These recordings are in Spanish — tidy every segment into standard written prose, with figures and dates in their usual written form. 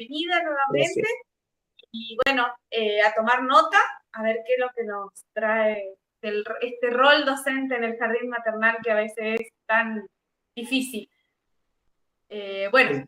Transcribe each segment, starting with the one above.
bienvenida nuevamente. Gracias. Y bueno, a tomar nota, a ver qué es lo que nos trae este rol docente en el jardín maternal que a veces es tan difícil. Bueno,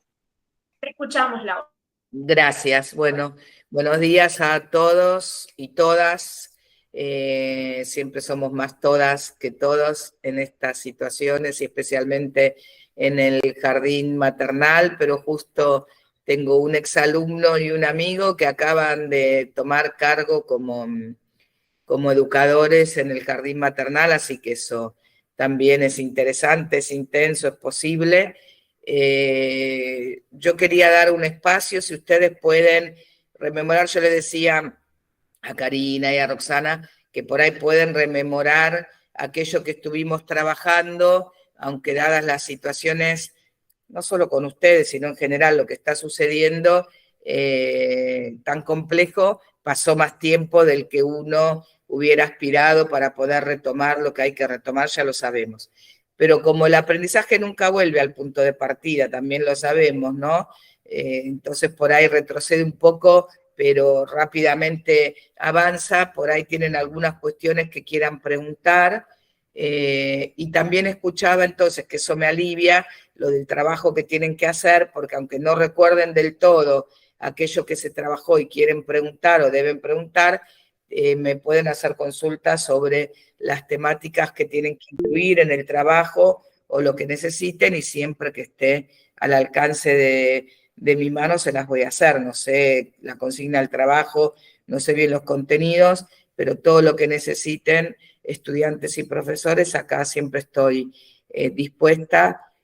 te escuchamos, Laura. Gracias. Bueno, buenos días a todos y todas. Siempre somos más todas que todos en estas situaciones y especialmente en el jardín maternal, pero justo tengo un exalumno y un amigo que acaban de tomar cargo como educadores en el jardín maternal, así que eso también es interesante, es intenso, es posible. Yo quería dar un espacio, si ustedes pueden rememorar, yo le decía a Karina y a Roxana que por ahí pueden rememorar aquello que estuvimos trabajando, aunque dadas las situaciones, no solo con ustedes, sino en general lo que está sucediendo, tan complejo, pasó más tiempo del que uno hubiera aspirado para poder retomar lo que hay que retomar, ya lo sabemos. Pero como el aprendizaje nunca vuelve al punto de partida, también lo sabemos, ¿no? Entonces por ahí retrocede un poco, pero rápidamente avanza, por ahí tienen algunas cuestiones que quieran preguntar, y también escuchaba entonces, que eso me alivia, lo del trabajo que tienen que hacer, porque aunque no recuerden del todo aquello que se trabajó y quieren preguntar o deben preguntar, me pueden hacer consultas sobre las temáticas que tienen que incluir en el trabajo o lo que necesiten, y siempre que esté al alcance de mi mano se las voy a hacer. No sé la consigna del trabajo, no sé bien los contenidos, pero todo lo que necesiten estudiantes y profesores, acá siempre estoy dispuesta,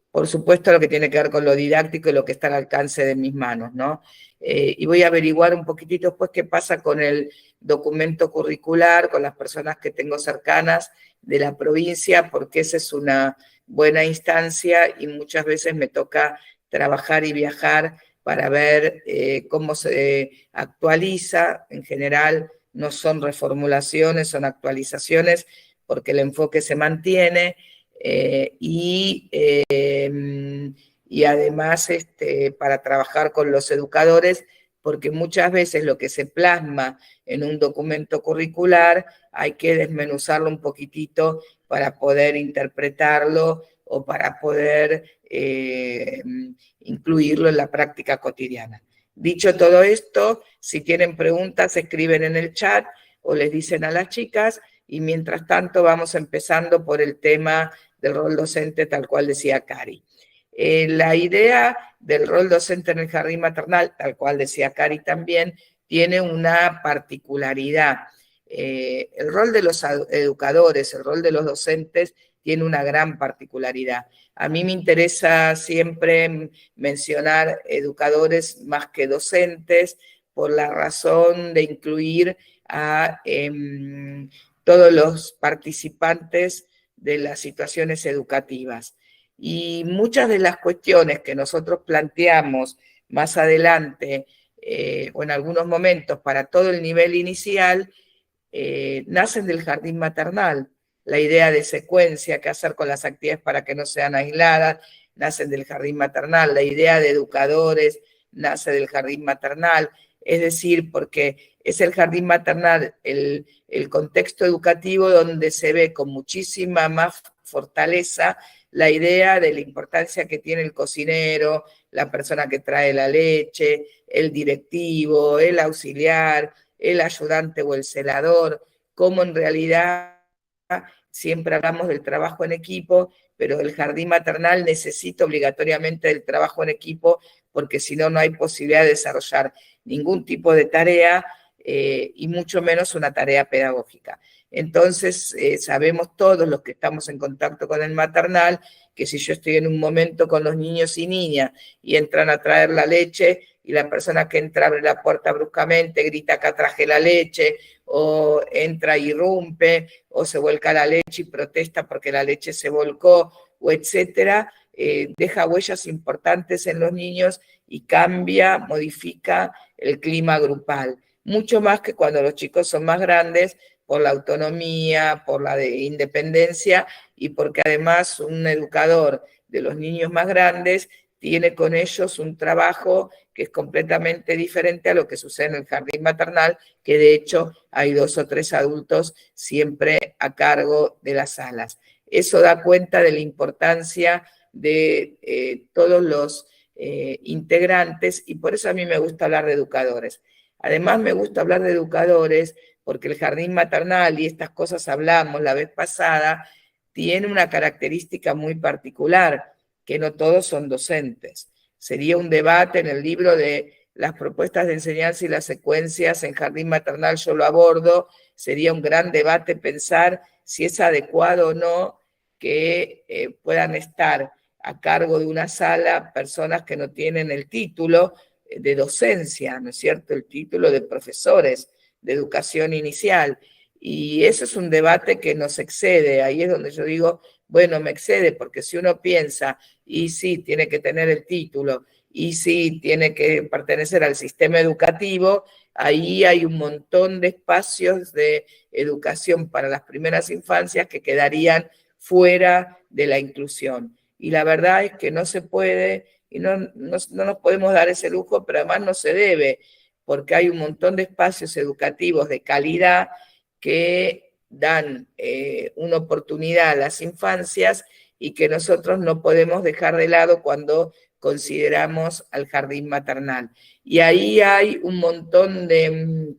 por supuesto lo que tiene que ver con lo didáctico y lo que está al alcance de mis manos, ¿no? Y voy a averiguar un poquitito después qué pasa con el documento curricular, con las personas que tengo cercanas de la provincia, porque esa es una buena instancia y muchas veces me toca trabajar y viajar para ver cómo se actualiza. En general no son reformulaciones, son actualizaciones, porque el enfoque se mantiene, y además para trabajar con los educadores, porque muchas veces lo que se plasma en un documento curricular hay que desmenuzarlo un poquitito para poder interpretarlo o para poder incluirlo en la práctica cotidiana. Dicho todo esto, si tienen preguntas, escriben en el chat o les dicen a las chicas, y mientras tanto vamos empezando por el tema del rol docente, tal cual decía Cari. La idea del rol docente en el jardín maternal, tal cual decía Cari también, tiene una particularidad. El rol de los educadores, el rol de los docentes, tiene una gran particularidad. A mí me interesa siempre mencionar educadores más que docentes, por la razón de incluir a todos los participantes de las situaciones educativas. Y muchas de las cuestiones que nosotros planteamos más adelante, o en algunos momentos para todo el nivel inicial, nacen del jardín maternal. La idea de secuencia, qué hacer con las actividades para que no sean aisladas, nacen del jardín maternal. La idea de educadores nace del jardín maternal. Es decir, porque es el jardín maternal el contexto educativo donde se ve con muchísima más fortaleza la idea de la importancia que tiene el cocinero, la persona que trae la leche, el directivo, el auxiliar, el ayudante o el celador, cómo en realidad siempre hablamos del trabajo en equipo, pero el jardín maternal necesita obligatoriamente del trabajo en equipo, porque si no, no hay posibilidad de desarrollar ningún tipo de tarea, y mucho menos una tarea pedagógica. Entonces, sabemos todos los que estamos en contacto con el maternal, que si yo estoy en un momento con los niños y niñas y entran a traer la leche, y la persona que entra abre la puerta bruscamente, grita acá traje la leche, o entra y irrumpe, o se vuelca la leche y protesta porque la leche se volcó, o etcétera, deja huellas importantes en los niños y cambia, modifica el clima grupal. Mucho más que cuando los chicos son más grandes, por la autonomía, por la independencia, y porque además un educador de los niños más grandes tiene con ellos un trabajo que es completamente diferente a lo que sucede en el jardín maternal, que de hecho hay 2 o 3 adultos siempre a cargo de las salas. Eso da cuenta de la importancia de todos los integrantes, y por eso a mí me gusta hablar de educadores. Además me gusta hablar de educadores porque el jardín maternal, y estas cosas hablamos la vez pasada, tiene una característica muy particular, que no todos son docentes. Sería un debate en el libro de las propuestas de enseñanza y las secuencias en jardín maternal, yo lo abordo, sería un gran debate pensar si es adecuado o no que puedan estar a cargo de una sala personas que no tienen el título de docencia, ¿no es cierto?, el título de profesores de educación inicial. Y eso es un debate que nos excede. Ahí es donde yo digo, bueno, me excede, porque si uno piensa, y sí, tiene que tener el título, y sí, tiene que pertenecer al sistema educativo, ahí hay un montón de espacios de educación para las primeras infancias que quedarían fuera de la inclusión. Y la verdad es que no se puede, y no nos podemos dar ese lujo, pero además no se debe, porque hay un montón de espacios educativos de calidad que dan una oportunidad a las infancias y que nosotros no podemos dejar de lado cuando consideramos al jardín maternal. Y ahí hay un montón de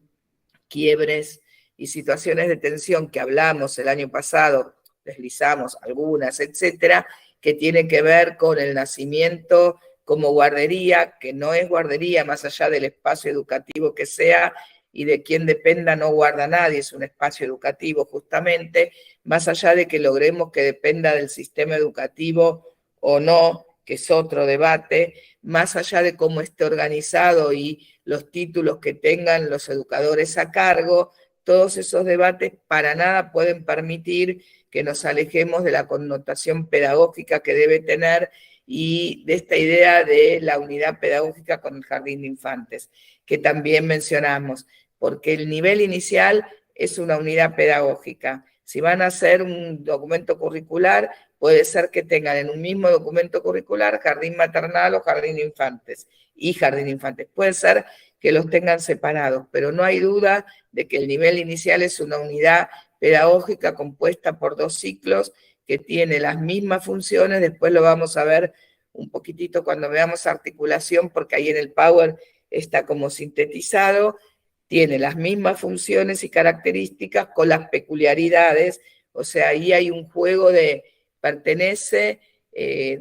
quiebres y situaciones de tensión que hablamos el año pasado, deslizamos algunas, etcétera, que tienen que ver con el nacimiento como guardería, que no es guardería más allá del espacio educativo que sea, y de quien dependa no guarda nadie, es un espacio educativo justamente, más allá de que logremos que dependa del sistema educativo o no, que es otro debate, más allá de cómo esté organizado y los títulos que tengan los educadores a cargo, todos esos debates para nada pueden permitir que nos alejemos de la connotación pedagógica que debe tener y de esta idea de la unidad pedagógica con el jardín de infantes, que también mencionamos, porque el nivel inicial es una unidad pedagógica. Si van a hacer un documento curricular, puede ser que tengan en un mismo documento curricular jardín maternal o jardín de infantes y jardín de infantes. Puede ser que los tengan separados, pero no hay duda de que el nivel inicial es una unidad pedagógica compuesta por 2 ciclos que tiene las mismas funciones. Después lo vamos a ver un poquitito cuando veamos articulación, porque ahí en el Power está como sintetizado, tiene las mismas funciones y características con las peculiaridades, o sea, ahí hay un juego de pertenece,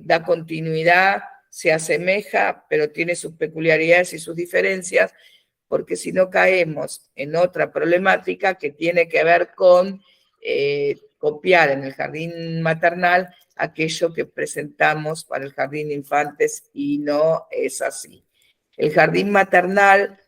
da continuidad, se asemeja, pero tiene sus peculiaridades y sus diferencias, porque si no caemos en otra problemática que tiene que ver con copiar en el jardín maternal aquello que presentamos para el jardín de infantes, y no es así. El jardín maternal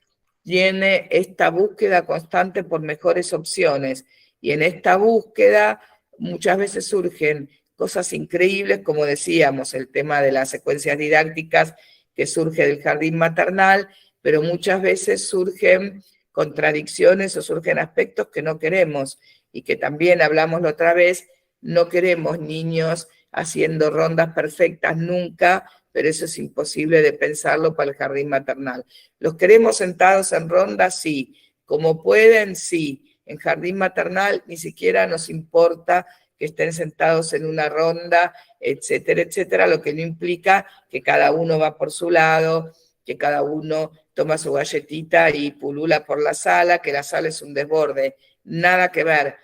tiene esta búsqueda constante por mejores opciones, y en esta búsqueda muchas veces surgen cosas increíbles, como decíamos, el tema de las secuencias didácticas que surge del jardín maternal, pero muchas veces surgen contradicciones o surgen aspectos que no queremos, y que también hablamos la otra vez, no queremos niños haciendo rondas perfectas nunca, pero eso es imposible de pensarlo para el jardín maternal. ¿Los queremos sentados en ronda? Sí. ¿Como pueden? Sí. En jardín maternal ni siquiera nos importa que estén sentados en una ronda, etcétera, etcétera, lo que no implica que cada uno va por su lado, que cada uno toma su galletita y pulula por la sala, que la sala es un desborde. Nada que ver.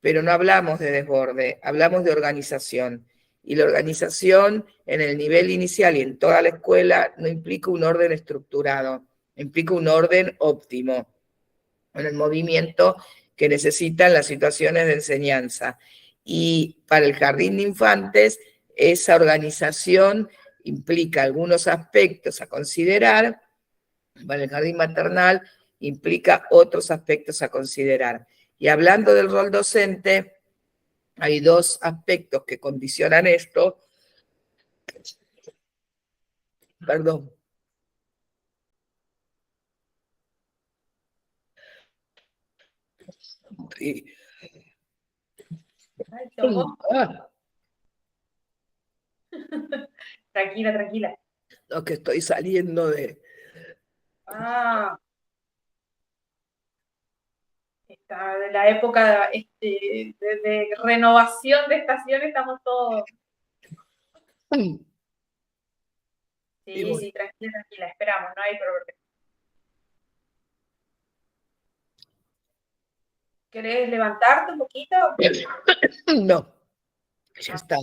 Pero no hablamos de desborde, hablamos de organización. Y la organización en el nivel inicial y en toda la escuela no implica un orden estructurado, implica un orden óptimo en el movimiento que necesitan las situaciones de enseñanza. Y para el jardín de infantes, esa organización implica algunos aspectos a considerar, para el jardín maternal implica otros aspectos a considerar. Y hablando del rol docente, hay 2 aspectos que condicionan esto. Perdón. Sí. Tranquila, tranquila. lo que estoy saliendo de... Ah, está de la época de renovación de estación, estamos todos. Sí, bueno. sí, tranquila, tranquila, esperamos, no hay problema. ¿Querés levantarte un poquito? No, ya Ah, está.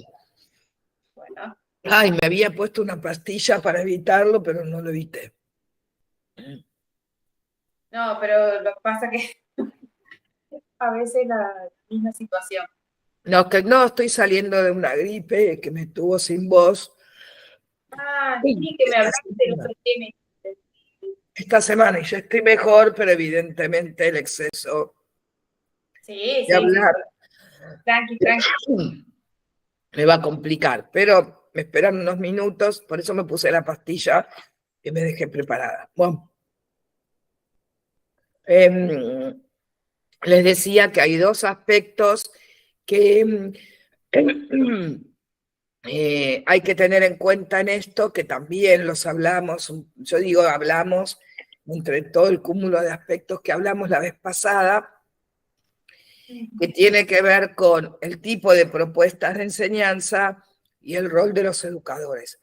bueno. Ay, me había puesto una pastilla para evitarlo, pero no lo evité. No, pero lo que pasa que a veces la misma situación. No, que no, estoy saliendo de una gripe que me tuvo sin voz. Ah, sí, que me hablaste el otro día. Esta semana, y ya estoy mejor, pero evidentemente el exceso Sí, de sí, sí, hablar sí. Tranqui, tranqui. me va a complicar, pero me esperan unos minutos, por eso me puse la pastilla y me dejé preparada. Bueno, les decía que hay dos aspectos que hay que tener en cuenta en esto, que también los hablamos, yo digo hablamos entre todo el cúmulo de aspectos que hablamos la vez pasada, que tiene que ver con el tipo de propuestas de enseñanza y el rol de los educadores.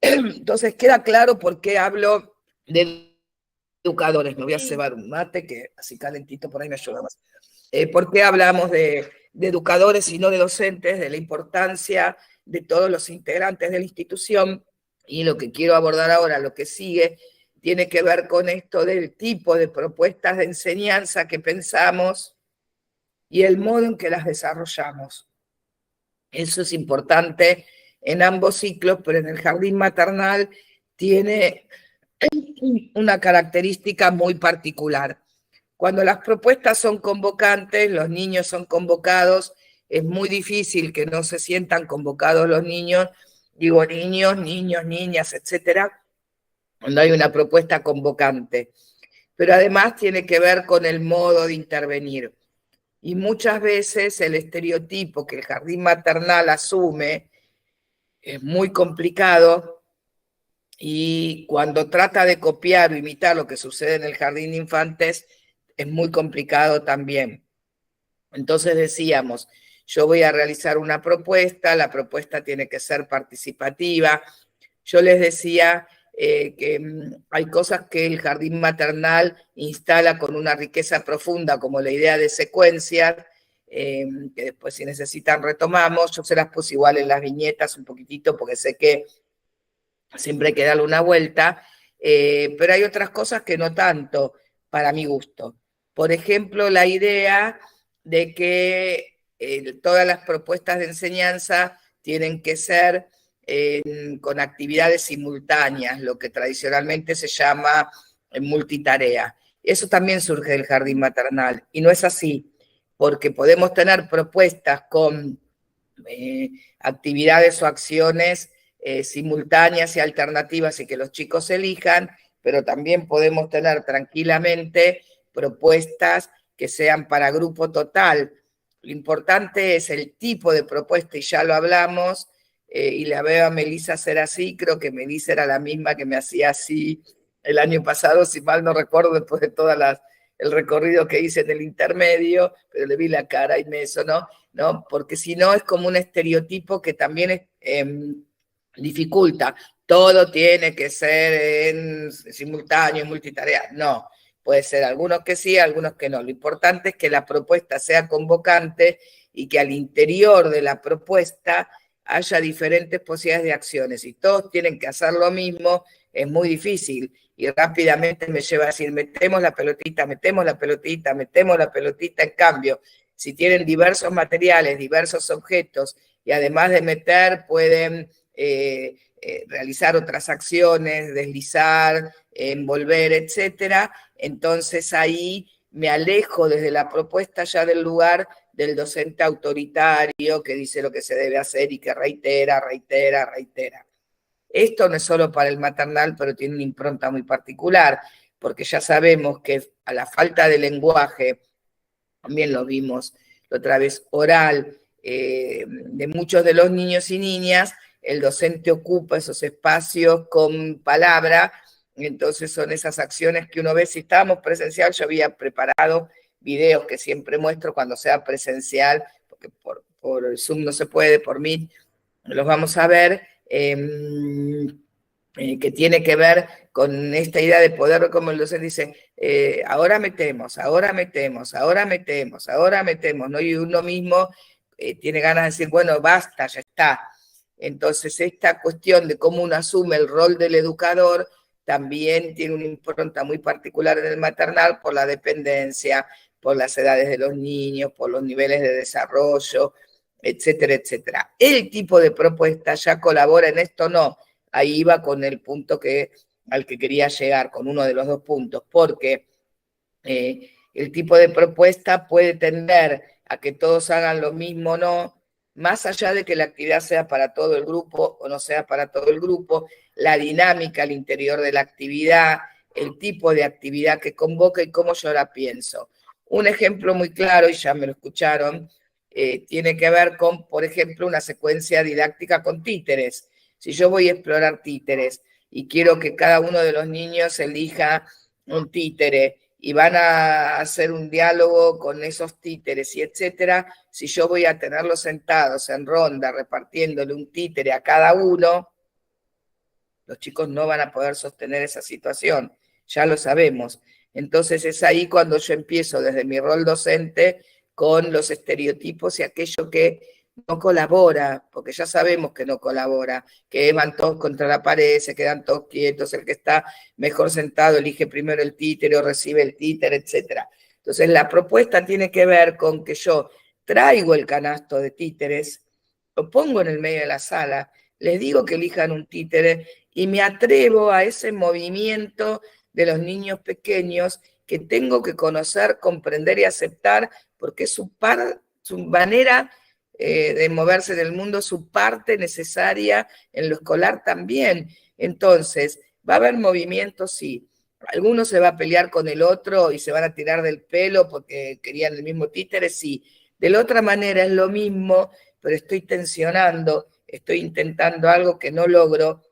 Entonces queda claro por qué hablo de educadores. Me voy a cebar un mate, que así calentito por ahí me ayuda más. ¿Por qué hablamos de educadores y no de docentes, de la importancia de todos los integrantes de la institución? Y lo que quiero abordar ahora, lo que sigue, tiene que ver con esto del tipo de propuestas de enseñanza que pensamos y el modo en que las desarrollamos. Eso es importante en ambos ciclos, pero en el jardín maternal tiene una característica muy particular. Cuando las propuestas son convocantes, los niños son convocados, es muy difícil que no se sientan convocados los niños, digo niños, niños, niñas, etcétera, cuando hay una propuesta convocante. Pero además tiene que ver con el modo de intervenir. Y muchas veces el estereotipo que el jardín maternal asume es muy complicado y cuando trata de copiar o imitar lo que sucede en el jardín de infantes es muy complicado también. Entonces decíamos, yo voy a realizar una propuesta, la propuesta tiene que ser participativa. Yo les decía que hay cosas que el jardín maternal instala con una riqueza profunda, como la idea de secuencias, que después si necesitan retomamos. Yo se las puse igual en las viñetas un poquitito porque sé que siempre hay que darle una vuelta, pero hay otras cosas que no tanto, para mi gusto. Por ejemplo, la idea de que todas las propuestas de enseñanza tienen que ser con actividades simultáneas, lo que tradicionalmente se llama multitarea. Eso también surge del jardín maternal y no es así, porque podemos tener propuestas con actividades o acciones simultáneas y alternativas y que los chicos elijan, pero también podemos tener tranquilamente propuestas que sean para grupo total. Lo importante es el tipo de propuesta, y ya lo hablamos, y la veo a Melissa hacer así, creo que Melissa era la misma que me hacía así el año pasado, si mal no recuerdo, después de todas el recorrido que hice en el intermedio, pero le vi la cara y me sonó, ¿no? Porque si no es como un estereotipo que también dificulta. Todo tiene que ser en simultáneo, en multitarea. No, puede ser algunos que sí, algunos que no. Lo importante es que la propuesta sea convocante y que al interior de la propuesta haya diferentes posibilidades de acciones. Si todos tienen que hacer lo mismo, es muy difícil y rápidamente me lleva a decir, metemos la pelotita, metemos la pelotita, metemos la pelotita. En cambio, si tienen diversos materiales, diversos objetos y además de meter pueden realizar otras acciones, deslizar, envolver, etcétera, entonces ahí me alejo desde la propuesta ya del lugar del docente autoritario que dice lo que se debe hacer y que reitera, reitera, reitera. Esto no es solo para el maternal, pero tiene una impronta muy particular, porque ya sabemos que a la falta de lenguaje, también lo vimos la otra vez, oral, de muchos de los niños y niñas, el docente ocupa esos espacios con palabra. Entonces son esas acciones que uno ve. Si estábamos presencial, yo había preparado videos que siempre muestro cuando sea presencial, porque por Zoom no se puede, por Meet los vamos a ver, que tiene que ver con esta idea de poder, como el docente dice, ahora metemos, ahora metemos, ahora metemos, ahora metemos, ¿no? Y uno mismo tiene ganas de decir, bueno, basta, ya está. Entonces, esta cuestión de cómo uno asume el rol del educador también tiene una impronta muy particular en el maternal por la dependencia, por las edades de los niños, por los niveles de desarrollo, etcétera, etcétera. El tipo de propuesta ya colabora en esto, no. Ahí iba con el punto al que quería llegar, con uno de los dos puntos, porque el tipo de propuesta puede tender a que todos hagan lo mismo, no, más allá de que la actividad sea para todo el grupo o no sea para todo el grupo, la dinámica al interior de la actividad, el tipo de actividad que convoca y cómo yo la pienso. Un ejemplo muy claro, y ya me lo escucharon, tiene que ver con, por ejemplo, una secuencia didáctica con títeres. Si yo voy a explorar títeres y quiero que cada uno de los niños elija un títere y van a hacer un diálogo con esos títeres y etcétera, si yo voy a tenerlos sentados en ronda repartiéndole un títere a cada uno, los chicos no van a poder sostener esa situación, ya lo sabemos. Entonces es ahí cuando yo empiezo desde mi rol docente con los estereotipos y aquello que no colabora, porque ya sabemos que no colabora, que van todos contra la pared, se quedan todos quietos, el que está mejor sentado elige primero el títere o recibe el títere, etc. Entonces la propuesta tiene que ver con que yo traigo el canasto de títeres, lo pongo en el medio de la sala, les digo que elijan un títere y me atrevo a ese movimiento de los niños pequeños que tengo que conocer, comprender y aceptar, porque es su manera de moverse en el mundo, su parte necesaria en lo escolar también. Entonces, ¿va a haber movimientos? Sí. ¿Alguno se va a pelear con el otro y se van a tirar del pelo porque querían el mismo títere? Sí. De la otra manera es lo mismo, pero estoy tensionando, estoy intentando algo que no logro,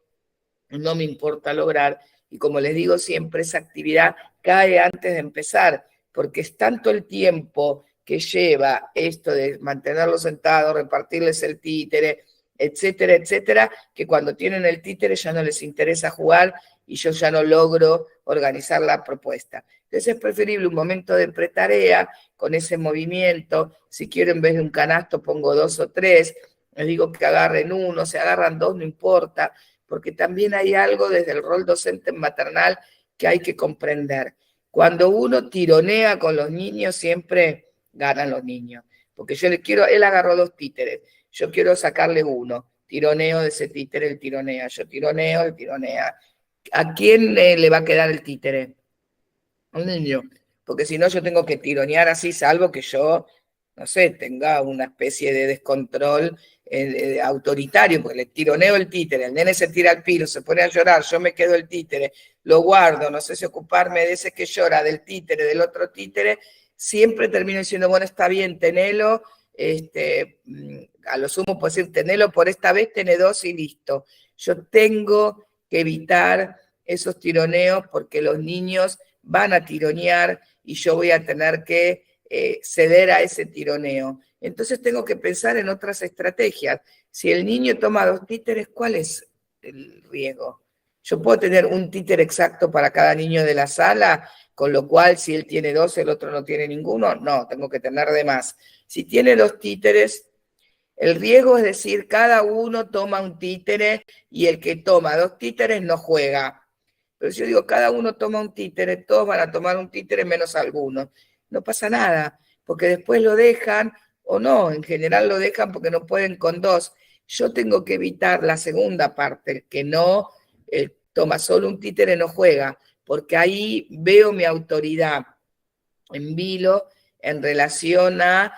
no me importa lograr, y como les digo siempre, esa actividad cae antes de empezar, porque es tanto el tiempo que lleva esto de mantenerlos sentados, repartirles el títere, etcétera, etcétera, que cuando tienen el títere ya no les interesa jugar y yo ya no logro organizar la propuesta. Entonces es preferible un momento de pretarea con ese movimiento. Si quiero en vez de un canasto pongo 2 o 3, les digo que agarren uno, se agarran 2, no importa, porque también hay algo desde el rol docente en maternal que hay que comprender. Cuando uno tironea con los niños, siempre ganan los niños. Porque yo le quiero, él agarró 2 títeres, yo quiero sacarle uno, tironeo de ese títere, el tironea, yo tironeo, el tironea. ¿A quién le va a quedar el títere? A un niño. Porque si no, yo tengo que tironear así, salvo que yo, no sé, tenga una especie de descontrol autoritario, porque le tironeo el títere, el nene se tira al piso, se pone a llorar, yo me quedo el títere, lo guardo, no sé si ocuparme de ese que llora, del títere, del otro títere, siempre termino diciendo, bueno, está bien, tenelo, a lo sumo puedo decir, tenelo por esta vez, tené 2 y listo. Yo tengo que evitar esos tironeos porque los niños van a tironear y yo voy a tener que ceder a ese tironeo. Entonces tengo que pensar en otras estrategias. Si el niño toma 2 títeres, ¿cuál es el riesgo? Yo puedo tener un títere exacto para cada niño de la sala, con lo cual si él tiene 2, el otro no tiene ninguno. No, tengo que tener de más. Si tiene 2 títeres, el riesgo es decir, cada uno toma un títere y el que toma 2 títeres no juega. Pero si yo digo, cada uno toma un títere, todos van a tomar un títere menos algunos. No pasa nada, porque después lo dejan o no, en general lo dejan porque no pueden con 2. Yo tengo que evitar la segunda parte, el que no toma solo un títere no juega, porque ahí veo mi autoridad en vilo en relación a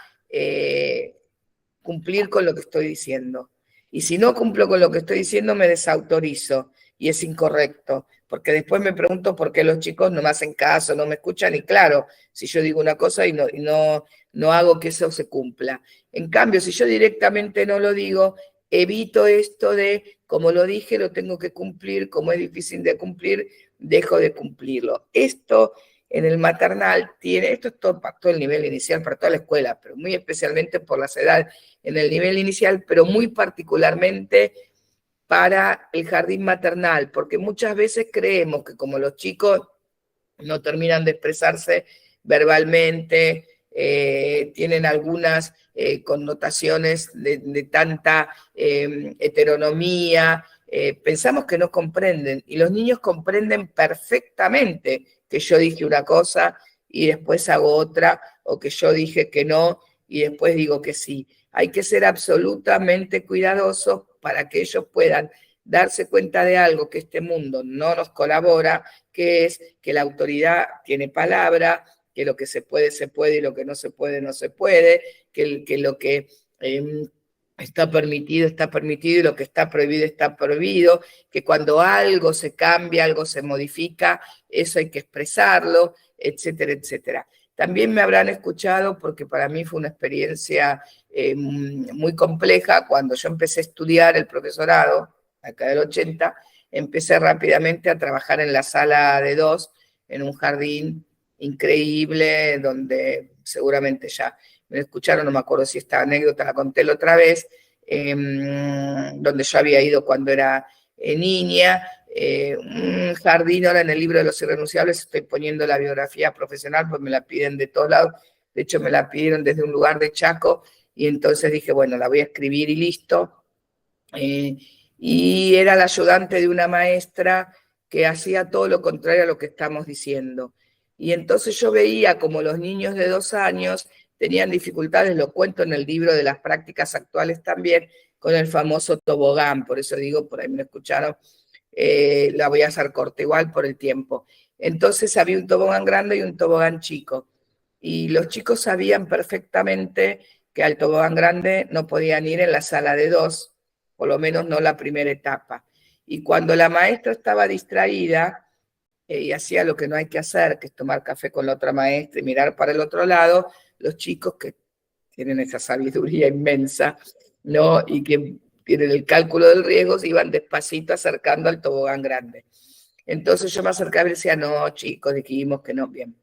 cumplir con lo que estoy diciendo. Y si no cumplo con lo que estoy diciendo, me desautorizo y es incorrecto, porque después me pregunto por qué los chicos no me hacen caso, no me escuchan, y claro, si yo digo una cosa y no hago que eso se cumpla. En cambio, si yo directamente no lo digo, evito esto de, como lo dije, lo tengo que cumplir, como es difícil de cumplir, dejo de cumplirlo. Esto en el maternal tiene, esto es todo para todo el nivel inicial, para toda la escuela, pero muy especialmente por las edades en el nivel inicial, pero muy particularmente para el jardín maternal, porque muchas veces creemos que como los chicos no terminan de expresarse verbalmente, tienen algunas connotaciones de tanta heteronomía, pensamos que no comprenden, y los niños comprenden perfectamente que yo dije una cosa y después hago otra, o que yo dije que no y después digo que sí. Hay que ser absolutamente cuidadosos para que ellos puedan darse cuenta de algo que este mundo no nos colabora, que es que la autoridad tiene palabra, que lo que se puede y lo que no se puede, no se puede, que lo que está permitido y lo que está prohibido, que cuando algo se cambia, algo se modifica, eso hay que expresarlo, etcétera, etcétera. También me habrán escuchado, porque para mí fue una experiencia muy compleja, cuando yo empecé a estudiar el profesorado, acá del 80, empecé rápidamente a trabajar en la sala de 2, en un jardín increíble, donde seguramente ya me escucharon, no me acuerdo si esta anécdota la conté la otra vez, donde yo había ido cuando era niña, un jardín. Ahora en el libro de los irrenunciables estoy poniendo la biografía profesional, pues me la piden de todos lados, de hecho me la pidieron desde un lugar de Chaco, y entonces dije, bueno, la voy a escribir y listo. Y era la ayudante de una maestra que hacía todo lo contrario a lo que estamos diciendo. Y entonces yo veía como los niños de 2 años tenían dificultades, lo cuento en el libro de las prácticas actuales también, con el famoso tobogán, por eso digo, por ahí me lo escucharon, la voy a hacer corta igual por el tiempo. Entonces había un tobogán grande y un tobogán chico, y los chicos sabían perfectamente que al tobogán grande no podían ir en la sala de 2, por lo menos no la primera etapa. Y cuando la maestra estaba distraída y hacía lo que no hay que hacer, que es tomar café con la otra maestra y mirar para el otro lado, los chicos que tienen esa sabiduría inmensa, ¿no? Y que tienen el cálculo del riesgo, se iban despacito acercando al tobogán grande. Entonces yo me acercaba y decía, no, chicos, dijimos que no, bien.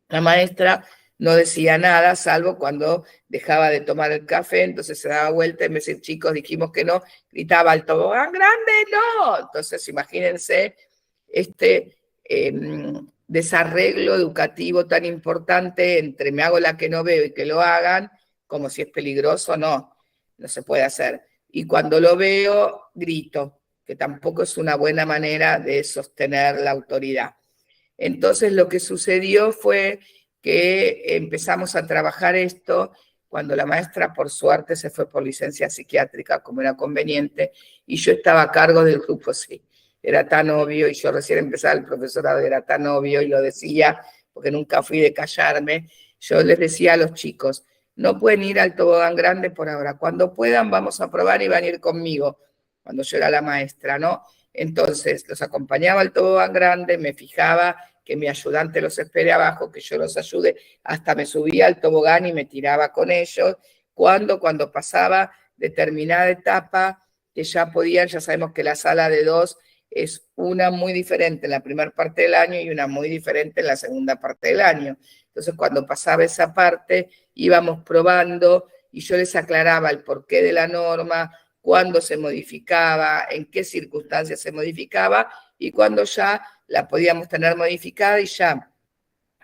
La maestra no decía nada, salvo cuando dejaba de tomar el café, entonces se daba vuelta y me decía, chicos, dijimos que no, gritaba, al tobogán grande, no. Entonces imagínense este desarreglo educativo tan importante entre me hago la que no veo y que lo hagan, como si es peligroso, no se puede hacer. Y cuando lo veo, grito, que tampoco es una buena manera de sostener la autoridad. Entonces lo que sucedió fue que empezamos a trabajar esto cuando la maestra, por suerte, se fue por licencia psiquiátrica, como era conveniente, y yo estaba a cargo del grupo sí. Era tan obvio, y yo recién empezaba el profesorado, era tan obvio, y lo decía, porque nunca fui de callarme. Yo les decía a los chicos, no pueden ir al tobogán grande por ahora, cuando puedan vamos a probar y van a ir conmigo, cuando yo era la maestra, ¿no? Entonces los acompañaba al tobogán grande, me fijaba que mi ayudante los espere abajo, que yo los ayude, hasta me subía al tobogán y me tiraba con ellos, cuando pasaba determinada etapa, que ya podían, ya sabemos que la sala de 2 es una muy diferente en la primera parte del año y una muy diferente en la segunda parte del año. Entonces, cuando pasaba esa parte, íbamos probando y yo les aclaraba el porqué de la norma, cuándo se modificaba, en qué circunstancias se modificaba y cuándo ya la podíamos tener modificada y ya,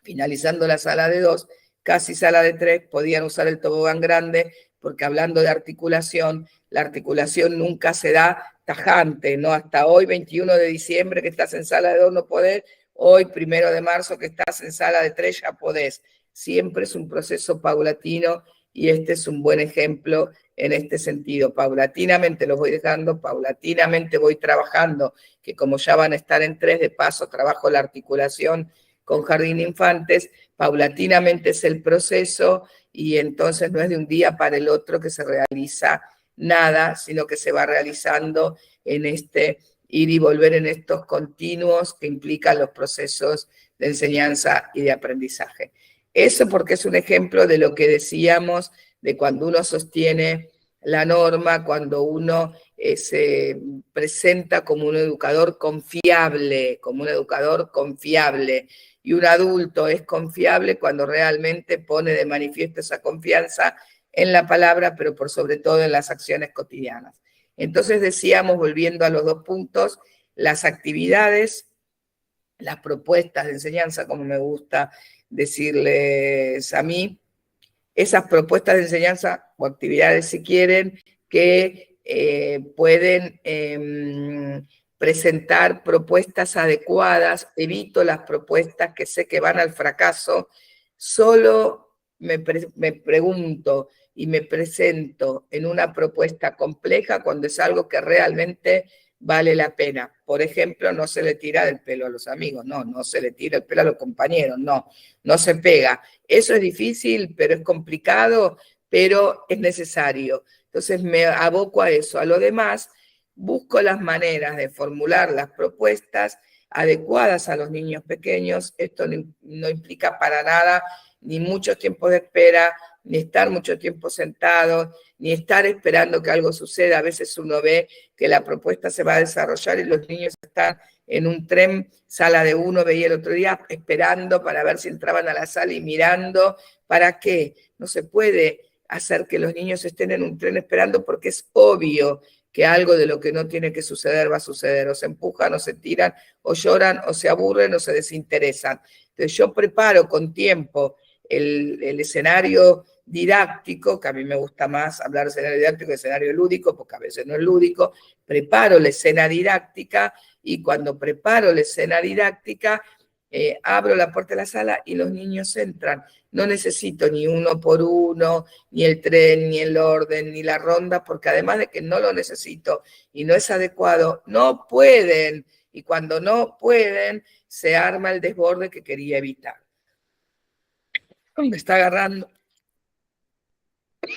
finalizando la sala de 2, casi sala de 3, podían usar el tobogán grande, porque hablando de articulación, la articulación nunca se da tajante, ¿no? Hasta hoy, 21 de diciembre, que estás en sala de 2, no podés, hoy, 1 de marzo, que estás en sala de 3, ya podés. Siempre es un proceso paulatino y este es un buen ejemplo en este sentido. Paulatinamente los voy dejando, paulatinamente voy trabajando, que como ya van a estar en 3, de paso trabajo la articulación con Jardín Infantes, paulatinamente es el proceso y entonces no es de un día para el otro que se realiza nada, sino que se va realizando en este ir y volver en estos continuos que implican los procesos de enseñanza y de aprendizaje. Eso porque es un ejemplo de lo que decíamos, de cuando uno sostiene la norma cuando uno se presenta como un educador confiable, y un adulto es confiable cuando realmente pone de manifiesto esa confianza en la palabra, pero por sobre todo en las acciones cotidianas. Entonces decíamos, volviendo a los 2 puntos, las actividades, las propuestas de enseñanza, como me gusta decirles a mí, esas propuestas de enseñanza o actividades, si quieren, que pueden presentar propuestas adecuadas, evito las propuestas que sé que van al fracaso, solo me pregunto y me presento en una propuesta compleja cuando es algo que realmente vale la pena. Por ejemplo, no se le tira del pelo a los amigos, no se le tira el pelo a los compañeros, no se pega. Eso es difícil, pero es complicado, pero es necesario. Entonces me aboco a eso. A lo demás, busco las maneras de formular las propuestas adecuadas a los niños pequeños. Esto no implica para nada ni muchos tiempos de espera, ni estar mucho tiempo sentado, ni estar esperando que algo suceda. A veces uno ve que la propuesta se va a desarrollar y los niños están en un tren, sala de uno, veía el otro día, esperando para ver si entraban a la sala y mirando. ¿Para qué? No se puede hacer que los niños estén en un tren esperando porque es obvio que algo de lo que no tiene que suceder va a suceder. O se empujan, o se tiran, o lloran, o se aburren, o se desinteresan. Entonces yo preparo con tiempo el escenario didáctico, que a mí me gusta más hablar de escenario didáctico que de escenario lúdico, porque a veces no es lúdico. Preparo la escena didáctica y cuando preparo la escena didáctica, abro la puerta de la sala y los niños entran. No necesito ni uno por uno, ni el tren, ni el orden, ni la ronda, porque además de que no lo necesito y no es adecuado, no pueden. Y cuando no pueden, se arma el desborde que quería evitar. Me está agarrando.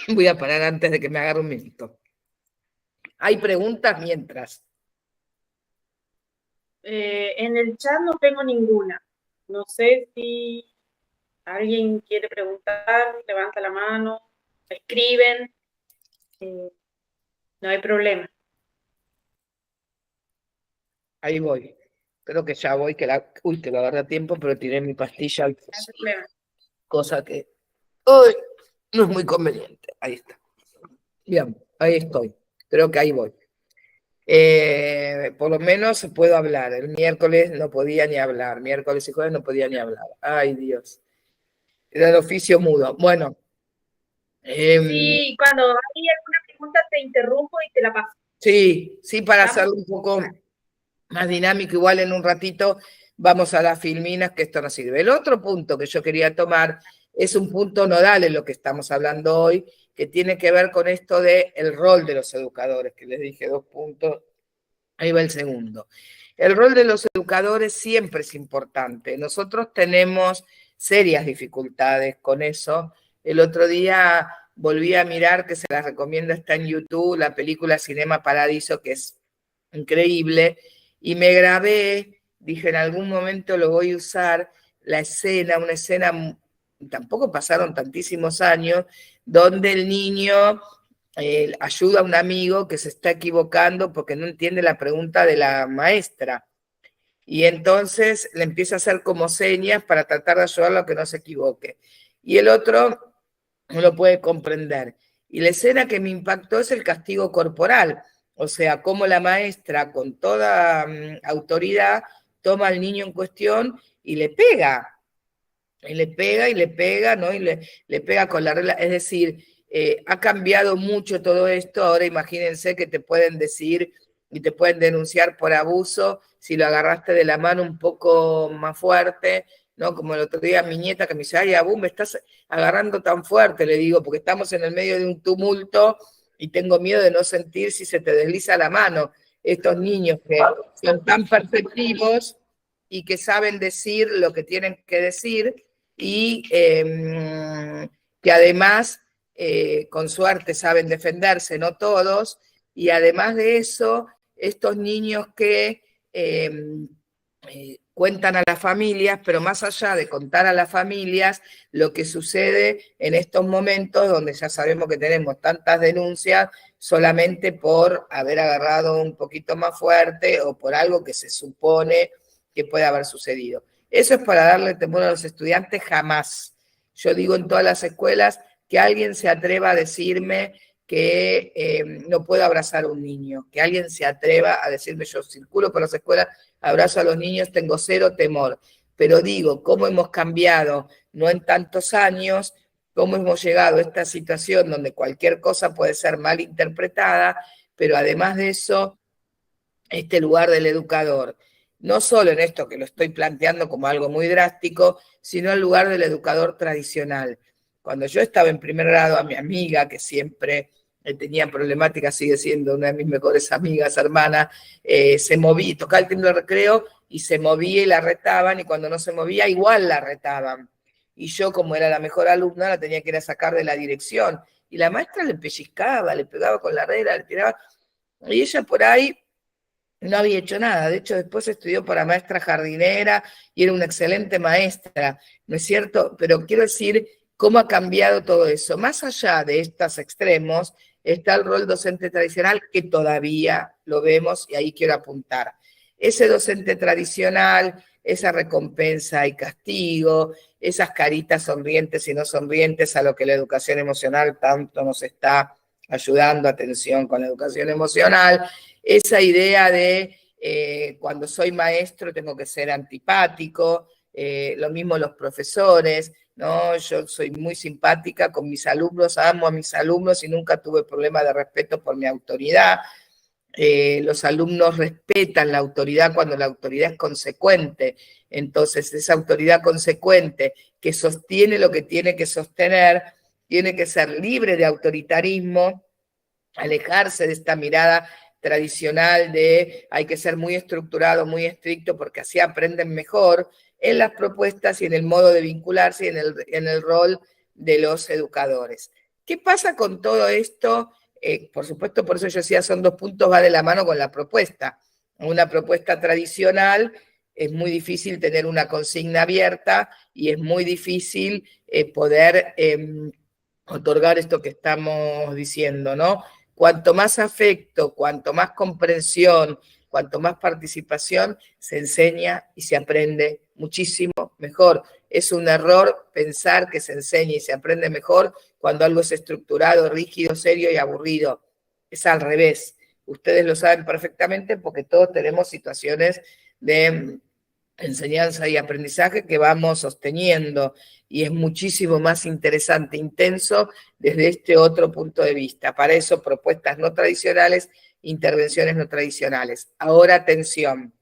Voy a parar antes de que me agarre un minuto. ¿Hay preguntas mientras? En el chat no tengo ninguna. No sé si alguien quiere preguntar, levanta la mano, escriben. No hay problema. Ahí voy. Creo que ya voy, que la agarré tiempo, pero tiré mi pastilla. No hay problema. Cosa que hoy no es muy conveniente. Ahí está. Bien, ahí estoy. Creo que ahí voy. Por lo menos puedo hablar. El miércoles no podía ni hablar. Miércoles y jueves no podía ni hablar. Ay, Dios. Era el oficio mudo. Bueno. Sí, cuando hay alguna pregunta te interrumpo y te la paso. Sí, para hacerlo un poco más dinámico, igual en un ratito vamos a las filminas, que esto nos sirve. El otro punto que yo quería tomar es un punto nodal en lo que estamos hablando hoy, que tiene que ver con esto del rol de los educadores, que les dije 2 puntos, ahí va el segundo. El rol de los educadores siempre es importante. Nosotros tenemos serias dificultades con eso. El otro día volví a mirar, que se las recomiendo, está en YouTube, la película Cinema Paradiso, que es increíble, y me grabé, dije, en algún momento lo voy a usar, la escena, una escena, tampoco pasaron tantísimos años, donde el niño ayuda a un amigo que se está equivocando porque no entiende la pregunta de la maestra. Y entonces le empieza a hacer como señas para tratar de ayudarlo a que no se equivoque. Y el otro no lo puede comprender. Y la escena que me impactó es el castigo corporal. O sea, cómo la maestra con toda autoridad toma al niño en cuestión y le pega. Y le pega, ¿no? Y le pega con la regla. Es decir, ha cambiado mucho todo esto. Ahora imagínense que te pueden decir y te pueden denunciar por abuso si lo agarraste de la mano un poco más fuerte, ¿no? Como el otro día mi nieta que me dice, ay, Abu, me estás agarrando tan fuerte, le digo, porque estamos en el medio de un tumulto y tengo miedo de no sentir si se te desliza la mano. Estos niños que son tan perceptivos y que saben decir lo que tienen que decir y que además, con suerte, saben defenderse, no todos, y además de eso, estos niños que cuentan a las familias, pero más allá de contar a las familias, lo que sucede en estos momentos donde ya sabemos que tenemos tantas denuncias solamente por haber agarrado un poquito más fuerte o por algo que se supone que puede haber sucedido. Eso es para darle temor a los estudiantes, jamás. Yo digo en todas las escuelas que alguien se atreva a decirme que no puedo abrazar a un niño, que alguien se atreva a decirme, yo circulo por las escuelas, abrazo a los niños, tengo cero temor, pero digo, cómo hemos cambiado, no en tantos años, cómo hemos llegado a esta situación donde cualquier cosa puede ser mal interpretada, pero además de eso, este lugar del educador, no solo en esto que lo estoy planteando como algo muy drástico, sino el lugar del educador tradicional. Cuando yo estaba en primer grado, a mi amiga, que siempre tenía problemáticas, sigue siendo una de mis mejores amigas, hermanas, se movía, tocaba el timbre de recreo y se movía y la retaban, y cuando no se movía igual la retaban. Y yo, como era la mejor alumna, la tenía que ir a sacar de la dirección. Y la maestra le pellizcaba, le pegaba con la regla, le tiraba. Y ella por ahí no había hecho nada. De hecho, después estudió para maestra jardinera y era una excelente maestra, ¿no es cierto? Pero quiero decir cómo ha cambiado todo eso. Más allá de estos extremos, está el rol docente tradicional, que todavía lo vemos, y ahí quiero apuntar. Ese docente tradicional, esa recompensa y castigo, esas caritas sonrientes y no sonrientes a lo que la educación emocional tanto nos está ayudando, atención con la educación emocional, esa idea de cuando soy maestro tengo que ser antipático, lo mismo los profesores, ¿no? Yo soy muy simpática con mis alumnos, amo a mis alumnos y nunca tuve problema de respeto por mi autoridad. Los alumnos respetan la autoridad cuando la autoridad es consecuente. Entonces, esa autoridad consecuente que sostiene lo que tiene que sostener, tiene que ser libre de autoritarismo, alejarse de esta mirada tradicional de hay que ser muy estructurado, muy estricto, porque así aprenden mejor, en las propuestas y en el modo de vincularse y en el rol de los educadores. ¿Qué pasa con todo esto? Por supuesto, por eso yo decía, son dos puntos, va de la mano con la propuesta. Una propuesta tradicional es muy difícil tener una consigna abierta y es muy difícil poder otorgar esto que estamos diciendo, ¿no? Cuanto más afecto, cuanto más comprensión, cuanto más participación, se enseña y se aprende muchísimo mejor. Es un error pensar que se enseña y se aprende mejor cuando algo es estructurado, rígido, serio y aburrido. Es al revés. Ustedes lo saben perfectamente porque todos tenemos situaciones de enseñanza y aprendizaje que vamos sosteniendo, y es muchísimo más interesante, intenso, desde este otro punto de vista. Para eso, propuestas no tradicionales, intervenciones no tradicionales. Ahora, atención,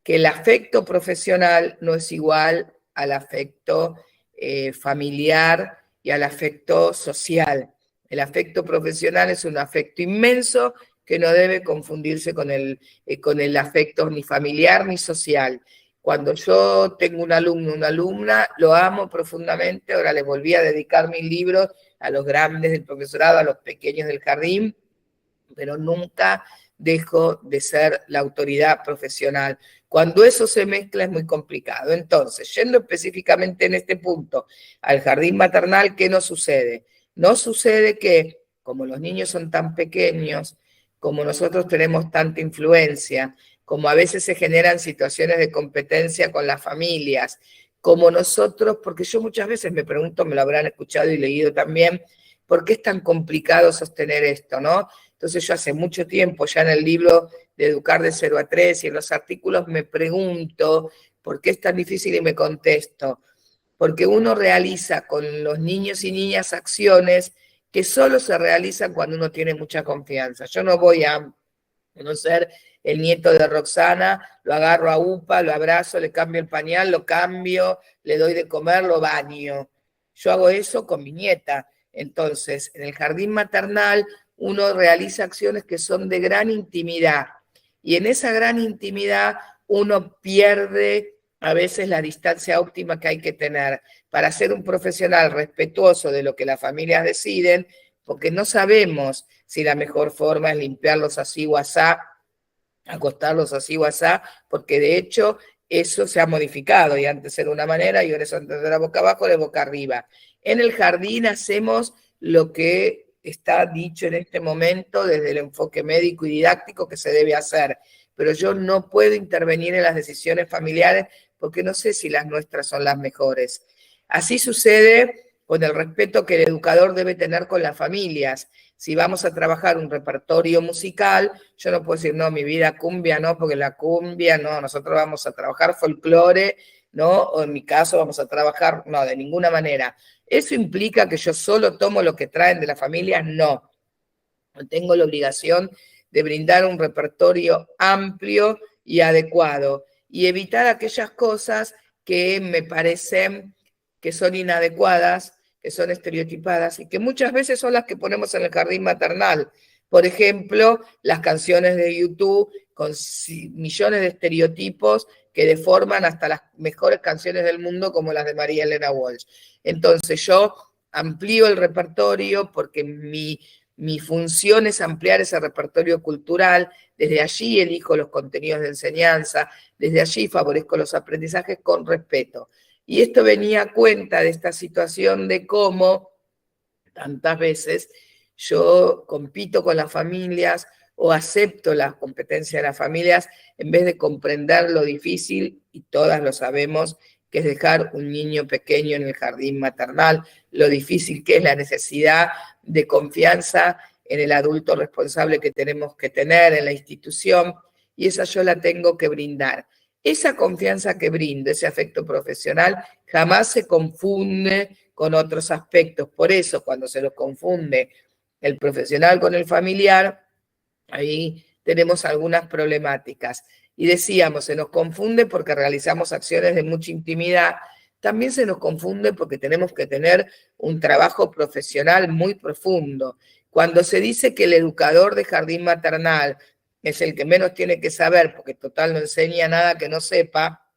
que el afecto profesional no es igual al afecto familiar y al afecto social. El afecto profesional es un afecto inmenso que no debe confundirse con el afecto ni familiar ni social. Cuando yo tengo un alumno, una alumna, lo amo profundamente. Ahora les volví a dedicar mis libros a los grandes del profesorado, a los pequeños del jardín, pero nunca dejo de ser la autoridad profesional. Cuando eso se mezcla es muy complicado. Entonces, yendo específicamente en este punto al jardín maternal, ¿qué nos sucede? No sucede que, como los niños son tan pequeños, como nosotros tenemos tanta influencia, como a veces se generan situaciones de competencia con las familias, como nosotros, porque yo muchas veces me pregunto, me lo habrán escuchado y leído también, ¿por qué es tan complicado sostener esto, no? Entonces yo hace mucho tiempo, ya en el libro de Educar de 0 a 3 y en los artículos me pregunto por qué es tan difícil y me contesto. Porque uno realiza con los niños y niñas acciones que solo se realizan cuando uno tiene mucha confianza. Yo no voy a conocer el nieto de Roxana, lo agarro a UPA, lo abrazo, le cambio el pañal, lo cambio, le doy de comer, lo baño. Yo hago eso con mi nieta. Entonces, en el jardín maternal uno realiza acciones que son de gran intimidad, y en esa gran intimidad uno pierde a veces la distancia óptima que hay que tener para ser un profesional respetuoso de lo que las familias deciden, porque no sabemos si la mejor forma es limpiarlos así o asá, acostarlos así o asá, porque de hecho eso se ha modificado, y antes era una manera y ahora es antes de la boca abajo, de boca arriba. En el jardín hacemos lo que está dicho en este momento desde el enfoque médico y didáctico que se debe hacer, pero yo no puedo intervenir en las decisiones familiares porque no sé si las nuestras son las mejores. Así sucede con el respeto que el educador debe tener con las familias. Si vamos a trabajar un repertorio musical, yo no puedo decir, no, mi vida cumbia, no, porque la cumbia, no, nosotros vamos a trabajar folclore, ¿no? O en mi caso vamos a trabajar, no, de ninguna manera. ¿Eso implica que yo solo tomo lo que traen de la familia? No. Tengo la obligación de brindar un repertorio amplio y adecuado y evitar aquellas cosas que me parecen que son inadecuadas, que son estereotipadas y que muchas veces son las que ponemos en el jardín maternal. Por ejemplo, las canciones de YouTube con millones de estereotipos que deforman hasta las mejores canciones del mundo como las de María Elena Walsh. Entonces yo amplío el repertorio porque mi función es ampliar ese repertorio cultural, desde allí elijo los contenidos de enseñanza, desde allí favorezco los aprendizajes con respeto. Y esto venía a cuenta de esta situación de cómo tantas veces yo compito con las familias o acepto las competencias de las familias en vez de comprender lo difícil, y todas lo sabemos, que es dejar un niño pequeño en el jardín maternal, lo difícil que es la necesidad de confianza en el adulto responsable que tenemos que tener, en la institución, y esa yo la tengo que brindar. Esa confianza que brindo, ese afecto profesional, jamás se confunde con otros aspectos. Por eso, cuando se los confunde el profesional con el familiar, ahí tenemos algunas problemáticas. Y decíamos, se nos confunde porque realizamos acciones de mucha intimidad, también se nos confunde porque tenemos que tener un trabajo profesional muy profundo. Cuando se dice que el educador de jardín maternal es el que menos tiene que saber, porque total no enseña nada que no sepa,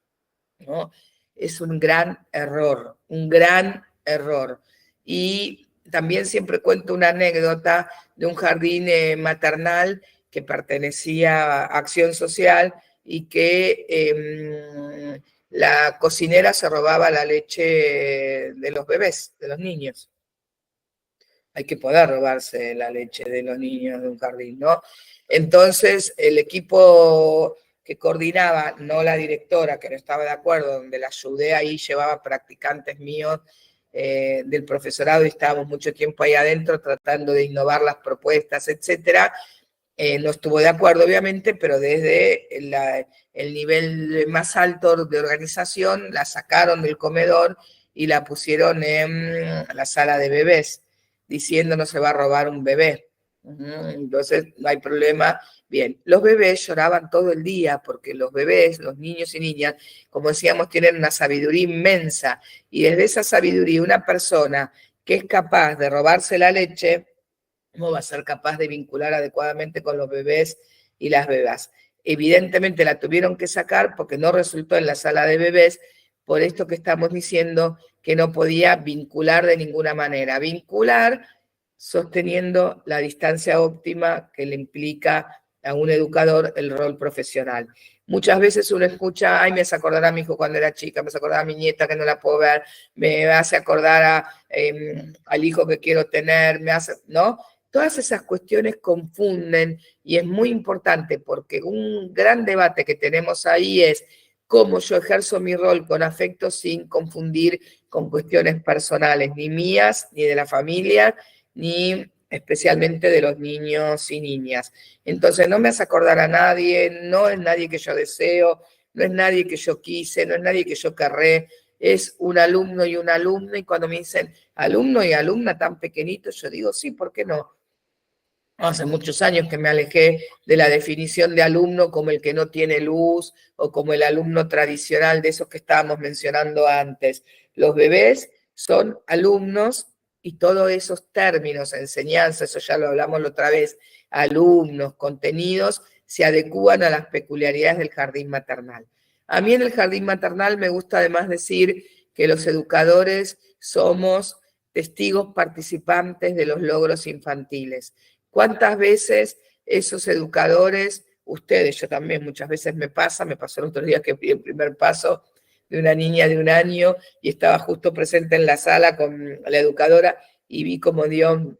¿no? Es un gran error, un gran error. Y también siempre cuento una anécdota de un jardín maternal que pertenecía a Acción Social y que la cocinera se robaba la leche de los bebés, de los niños. Hay que poder robarse la leche de los niños de un jardín, ¿no? Entonces, el equipo que coordinaba, no la directora, que no estaba de acuerdo, donde la ayudé ahí, llevaba practicantes míos del profesorado y estábamos mucho tiempo ahí adentro tratando de innovar las propuestas, etcétera. No estuvo de acuerdo, obviamente, pero desde el nivel más alto de organización la sacaron del comedor y la pusieron en la sala de bebés, diciendo no se va a robar un bebé. Entonces no hay problema. Bien, los bebés lloraban todo el día porque los bebés, los niños y niñas, como decíamos, tienen una sabiduría inmensa y desde esa sabiduría una persona que es capaz de robarse la leche, ¿cómo va a ser capaz de vincular adecuadamente con los bebés y las bebas? Evidentemente la tuvieron que sacar porque no resultó en la sala de bebés, por esto que estamos diciendo que no podía vincular de ninguna manera. Vincular sosteniendo la distancia óptima que le implica a un educador el rol profesional. Muchas veces uno escucha, ay, me hace acordar a mi hijo cuando era chica, me hace acordar a mi nieta que no la puedo ver, me hace acordar al hijo que quiero tener, me hace, ¿no? Todas esas cuestiones confunden y es muy importante porque un gran debate que tenemos ahí es cómo yo ejerzo mi rol con afecto sin confundir con cuestiones personales, ni mías, ni de la familia, ni especialmente de los niños y niñas. Entonces no me hace acordar a nadie, no es nadie que yo deseo, no es nadie que yo quise, no es nadie que yo querré, es un alumno y una alumna, y cuando me dicen alumno y alumna tan pequeñitos, yo digo, sí, ¿por qué no? Hace muchos años que me alejé de la definición de alumno como el que no tiene luz o como el alumno tradicional de esos que estábamos mencionando antes. Los bebés son alumnos y todos esos términos, enseñanza, eso ya lo hablamos la otra vez, alumnos, contenidos, se adecúan a las peculiaridades del jardín maternal. A mí en el jardín maternal me gusta además decir que los educadores somos testigos participantes de los logros infantiles. ¿Cuántas veces esos educadores ustedes, yo también muchas veces me pasó el otro día que vi el primer paso de una niña de 1 año y estaba justo presente en la sala con la educadora y vi cómo dio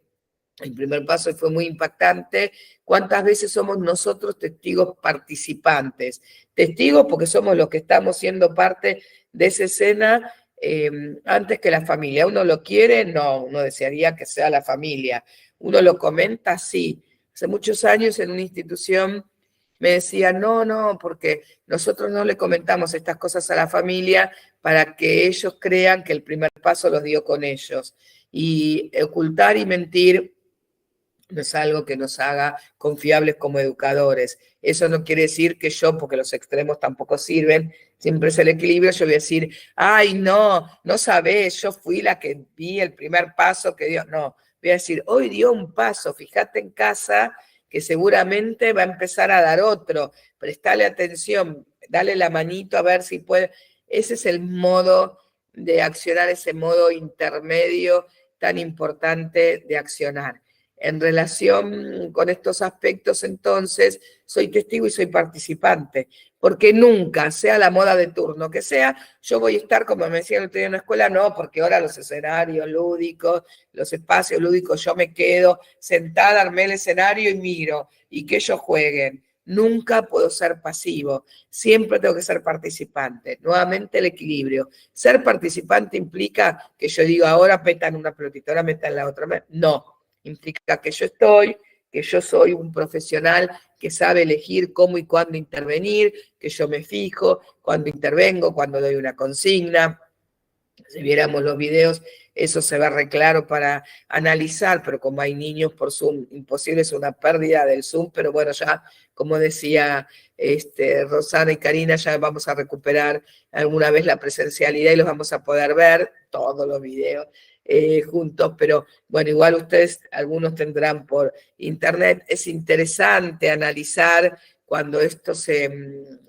el primer paso y fue muy impactante. ¿Cuántas veces somos nosotros testigos participantes? Testigos porque somos los que estamos siendo parte de esa escena antes que la familia. ¿Uno lo quiere? No, uno desearía que sea la familia. ¿Uno lo comenta? Sí. Hace muchos años en una institución me decían, no, porque nosotros no le comentamos estas cosas a la familia para que ellos crean que el primer paso los dio con ellos. Y ocultar y mentir no es algo que nos haga confiables como educadores. Eso no quiere decir que yo, porque los extremos tampoco sirven, siempre es el equilibrio, yo voy a decir, ay, no sabés, yo fui la que vi el primer paso que dio. No, voy a decir, hoy dio un paso, fíjate en casa que seguramente va a empezar a dar otro. Prestale atención, dale la manito a ver si puede. Ese es el modo de accionar, ese modo intermedio tan importante de accionar. En relación con estos aspectos, entonces, soy testigo y soy participante, porque nunca, sea la moda de turno que sea, yo voy a estar, como me decían el otro día en la escuela, no, porque ahora los escenarios lúdicos, los espacios lúdicos, yo me quedo sentada, armé el escenario y miro, y que ellos jueguen. Nunca puedo ser pasivo, siempre tengo que ser participante. Nuevamente el equilibrio. Ser participante implica que yo digo, ahora petan una pelotita, ahora metan la otra. No. Implica que yo soy un profesional que sabe elegir cómo y cuándo intervenir, que yo me fijo cuando intervengo, cuando doy una consigna. Si viéramos los videos, eso se ve re claro para analizar, pero como hay niños por Zoom, imposible, es una pérdida del Zoom, pero bueno, ya, como decía Rosana y Karina, ya vamos a recuperar alguna vez la presencialidad y los vamos a poder ver, todos los videos juntos, pero bueno, igual ustedes, algunos tendrán por internet. Es interesante analizar cuando esto se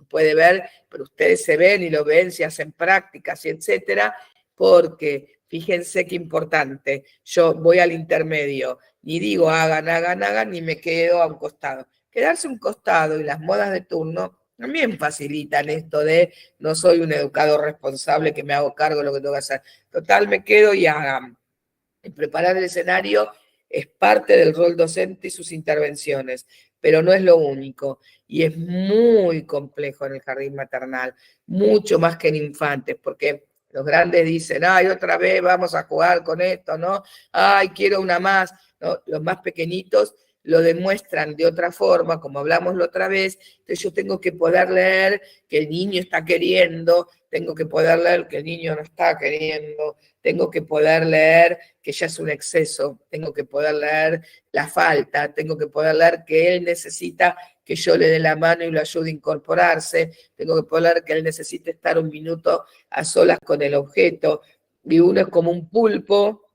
puede ver, pero ustedes se ven y lo ven, si hacen prácticas y etcétera, porque fíjense qué importante, yo voy al intermedio, ni digo hagan, ni me quedo a un costado. Quedarse a un costado y las modas de turno también facilitan esto de no soy un educador responsable que me hago cargo de lo que tengo que hacer. Total, me quedo y hagan. Preparar el escenario es parte del rol docente y sus intervenciones, pero no es lo único. Y es muy complejo en el jardín maternal, mucho más que en infantes, porque los grandes dicen, ay, otra vez vamos a jugar con esto, ¿no? Ay, quiero una más. ¿No? Los más pequeñitos lo demuestran de otra forma, como hablamos la otra vez, entonces yo tengo que poder leer que el niño está queriendo, tengo que poder leer que el niño no está queriendo, tengo que poder leer que ya es un exceso, tengo que poder leer la falta, tengo que poder leer que él necesita que yo le dé la mano y lo ayude a incorporarse, tengo que poder leer que él necesita estar un minuto a solas con el objeto, y uno es como un pulpo,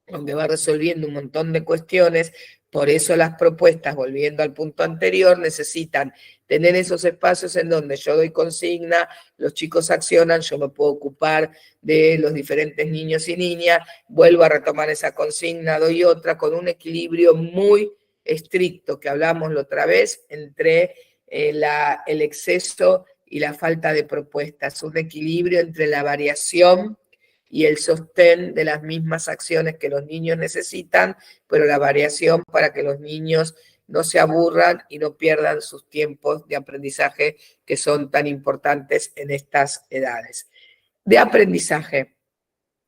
donde va resolviendo un montón de cuestiones. Por eso las propuestas, volviendo al punto anterior, necesitan tener esos espacios en donde yo doy consigna, los chicos accionan, yo me puedo ocupar de los diferentes niños y niñas, vuelvo a retomar esa consigna, doy otra, con un equilibrio muy estricto, que hablamos la otra vez, entre el exceso y la falta de propuestas, un equilibrio entre la variación y el sostén de las mismas acciones que los niños necesitan, pero la variación para que los niños no se aburran y no pierdan sus tiempos de aprendizaje que son tan importantes en estas edades. De aprendizaje,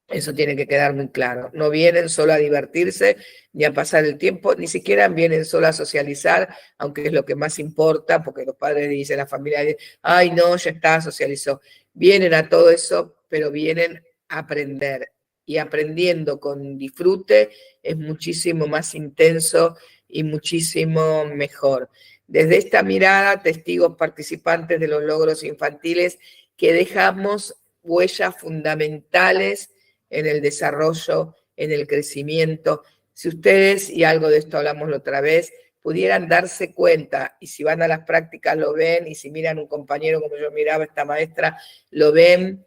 eso tiene que quedar muy claro. No vienen solo a divertirse ni a pasar el tiempo, ni siquiera vienen solo a socializar, aunque es lo que más importa, porque los padres dicen, la familia dice, ay no, ya está, socializó. Vienen a todo eso, pero vienen a aprender. Y aprendiendo con disfrute es muchísimo más intenso y muchísimo mejor. Desde esta mirada, testigos participantes de los logros infantiles que dejamos huellas fundamentales en el desarrollo, en el crecimiento. Si ustedes, y algo de esto hablamos la otra vez, pudieran darse cuenta, y si van a las prácticas lo ven, y si miran un compañero como yo miraba esta maestra, lo ven,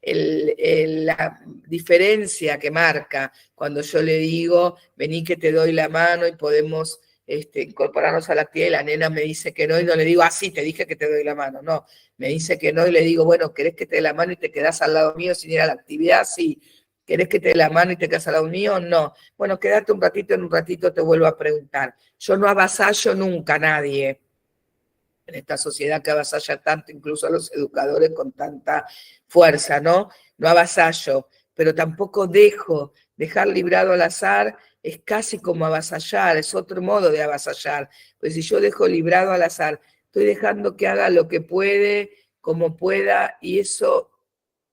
la diferencia que marca cuando yo le digo, vení que te doy la mano y podemos incorporarnos a la actividad y la nena me dice que no y no le digo, sí, te dije que te doy la mano, no, me dice que no y le digo, bueno, ¿querés que te dé la mano y te quedás al lado mío sin ir a la actividad? Sí. ¿Querés que te dé la mano y te quedas al lado mío? No. Bueno, quédate un ratito, en un ratito te vuelvo a preguntar. Yo no avasallo nunca a nadie en esta sociedad que avasalla tanto, incluso a los educadores con tanta fuerza, ¿no? No avasallo, pero tampoco dejar librado al azar es casi como avasallar, es otro modo de avasallar. Pues si yo dejo librado al azar, estoy dejando que haga lo que puede, como pueda, y eso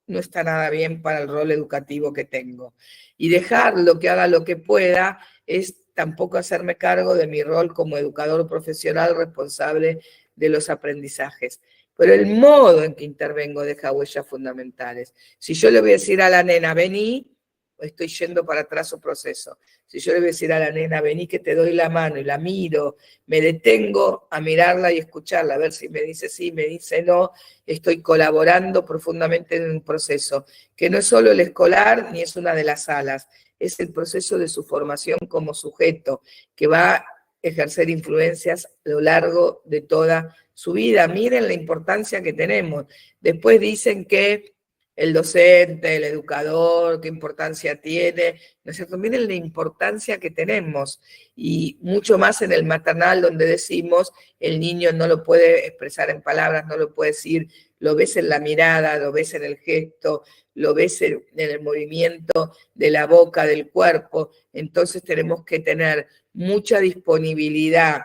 no está nada bien para el rol educativo que tengo. Y dejarlo que haga lo que pueda es tampoco hacerme cargo de mi rol como educador profesional responsable de los aprendizajes. Pero el modo en que intervengo deja huellas fundamentales. Si yo le voy a decir a la nena, vení, estoy yendo para atrás su proceso. Si yo le voy a decir a la nena, vení que te doy la mano y la miro, me detengo a mirarla y escucharla, a ver si me dice sí, me dice no, estoy colaborando profundamente en un proceso, que no es solo el escolar ni es una de las salas, es el proceso de su formación como sujeto, que va a ejercer influencias a lo largo de toda su vida. Miren la importancia que tenemos. Después dicen que el docente, el educador, qué importancia tiene, ¿no es cierto? Miren la importancia que tenemos, y mucho más en el maternal, donde decimos, el niño no lo puede expresar en palabras, no lo puede decir, lo ves en la mirada, lo ves en el gesto, lo ves en el movimiento de la boca, del cuerpo. Entonces tenemos que tener mucha disponibilidad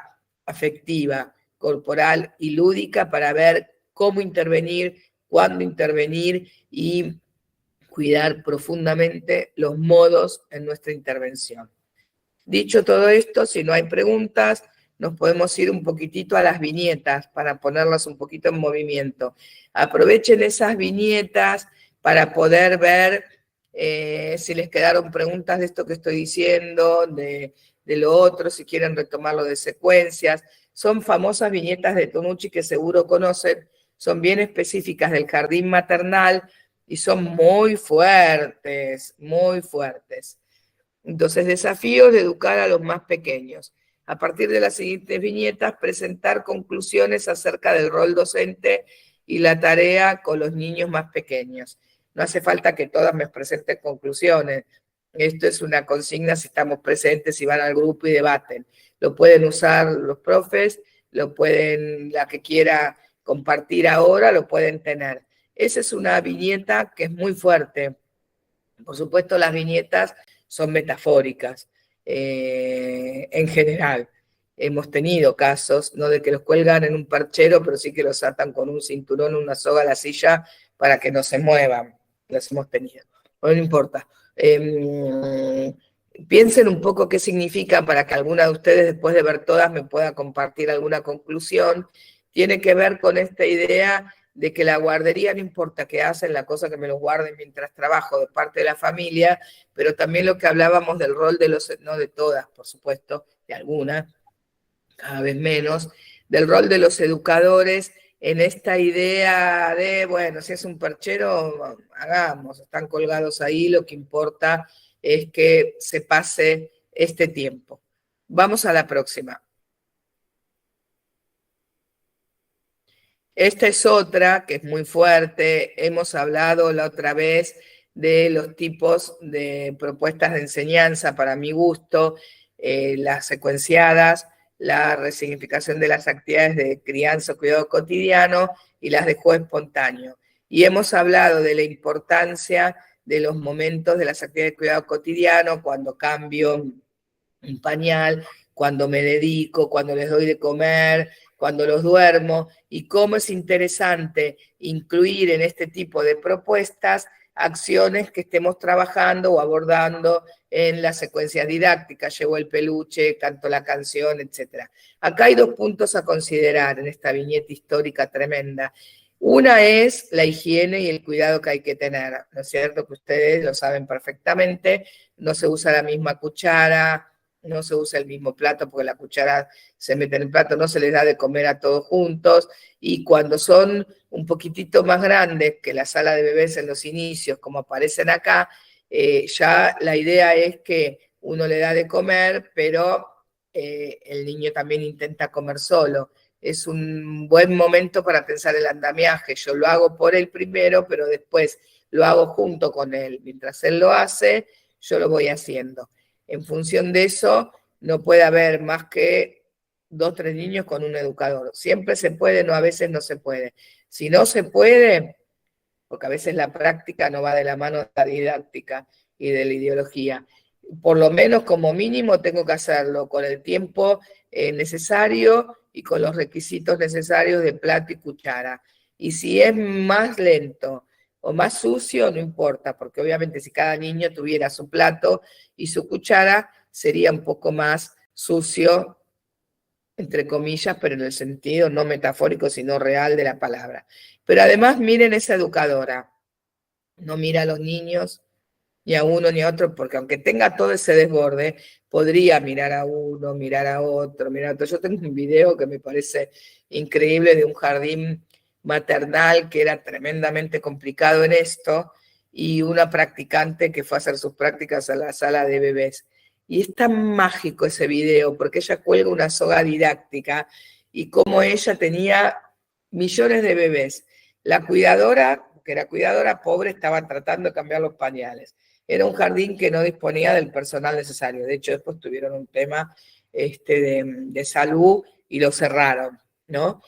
afectiva, corporal y lúdica para ver cómo intervenir, cuándo intervenir y cuidar profundamente los modos en nuestra intervención. Dicho todo esto, si no hay preguntas, nos podemos ir un poquitito a las viñetas para ponerlas un poquito en movimiento. Aprovechen esas viñetas para poder ver si les quedaron preguntas de esto que estoy diciendo, de lo otro, si quieren retomarlo de secuencias. Son famosas viñetas de Tonucci que seguro conocen, son bien específicas del jardín maternal y son muy fuertes, muy fuertes. Entonces, desafíos de educar a los más pequeños. A partir de las siguientes viñetas, presentar conclusiones acerca del rol docente y la tarea con los niños más pequeños. No hace falta que todas me presenten conclusiones. Esto es una consigna si estamos presentes, si van al grupo y debaten. Lo pueden usar los profes, lo pueden, la que quiera compartir ahora, lo pueden tener. Esa es una viñeta que es muy fuerte. Por supuesto, las viñetas son metafóricas en general. Hemos tenido casos, no de que los cuelgan en un perchero, pero sí que los atan con un cinturón, una soga a la silla para que no se muevan. Los hemos tenido. Bueno, no importa. Piensen un poco qué significa para que alguna de ustedes, después de ver todas, me pueda compartir alguna conclusión. Tiene que ver con esta idea de que la guardería no importa qué hacen, la cosa que me los guarden mientras trabajo de parte de la familia, pero también lo que hablábamos del rol de los, no de todas, por supuesto, de algunas, cada vez menos, del rol de los educadores en esta idea de, bueno, si es un perchero, hagamos, están colgados ahí, lo que importa es que se pase este tiempo. Vamos a la próxima. Esta es otra que es muy fuerte. Hemos hablado la otra vez de los tipos de propuestas de enseñanza, para mi gusto, las secuenciadas, la resignificación de las actividades de crianza o cuidado cotidiano y las de juego espontáneo. Y hemos hablado de la importancia de los momentos de las actividades de cuidado cotidiano, cuando cambio un pañal, cuando me dedico, cuando les doy de comer, cuando los duermo, y cómo es interesante incluir en este tipo de propuestas acciones que estemos trabajando o abordando en las secuencias didácticas. Llevo el peluche, canto la canción, etc. Acá hay dos puntos a considerar en esta viñeta histórica tremenda. Una es la higiene y el cuidado que hay que tener, ¿no es cierto? Que ustedes lo saben perfectamente, no se usa la misma cuchara, no se usa el mismo plato porque la cuchara se mete en el plato, no se les da de comer a todos juntos, y cuando son un poquitito más grandes que la sala de bebés en los inicios, como aparecen acá, ya la idea es que uno le da de comer, pero el niño también intenta comer solo. Es un buen momento para pensar el andamiaje. Yo lo hago por él primero, pero después lo hago junto con él. Mientras él lo hace, yo lo voy haciendo. En función de eso, no puede haber más que 2 o 3 niños con un educador. Siempre se puede, no, a veces no se puede. Si no se puede, porque a veces la práctica no va de la mano de la didáctica y de la ideología, por lo menos como mínimo tengo que hacerlo con el tiempo necesario y con los requisitos necesarios de plato y cuchara. Y si es más lento o más sucio, no importa, porque obviamente si cada niño tuviera su plato y su cuchara, sería un poco más sucio, entre comillas, pero en el sentido no metafórico, sino real de la palabra. Pero además miren esa educadora, no mira a los niños, ni a uno ni a otro, porque aunque tenga todo ese desborde, podría mirar a uno, mirar a otro, mirar a otro. Yo tengo un video que me parece increíble de un jardín maternal que era tremendamente complicado en esto, y una practicante que fue a hacer sus prácticas a la sala de bebés. Y es tan mágico ese video, porque ella cuelga una soga didáctica, y como ella tenía millones de bebés. La cuidadora, que era cuidadora pobre, estaba tratando de cambiar los pañales. Era un jardín que no disponía del personal necesario. De hecho, después tuvieron un tema de salud y lo cerraron, ¿no?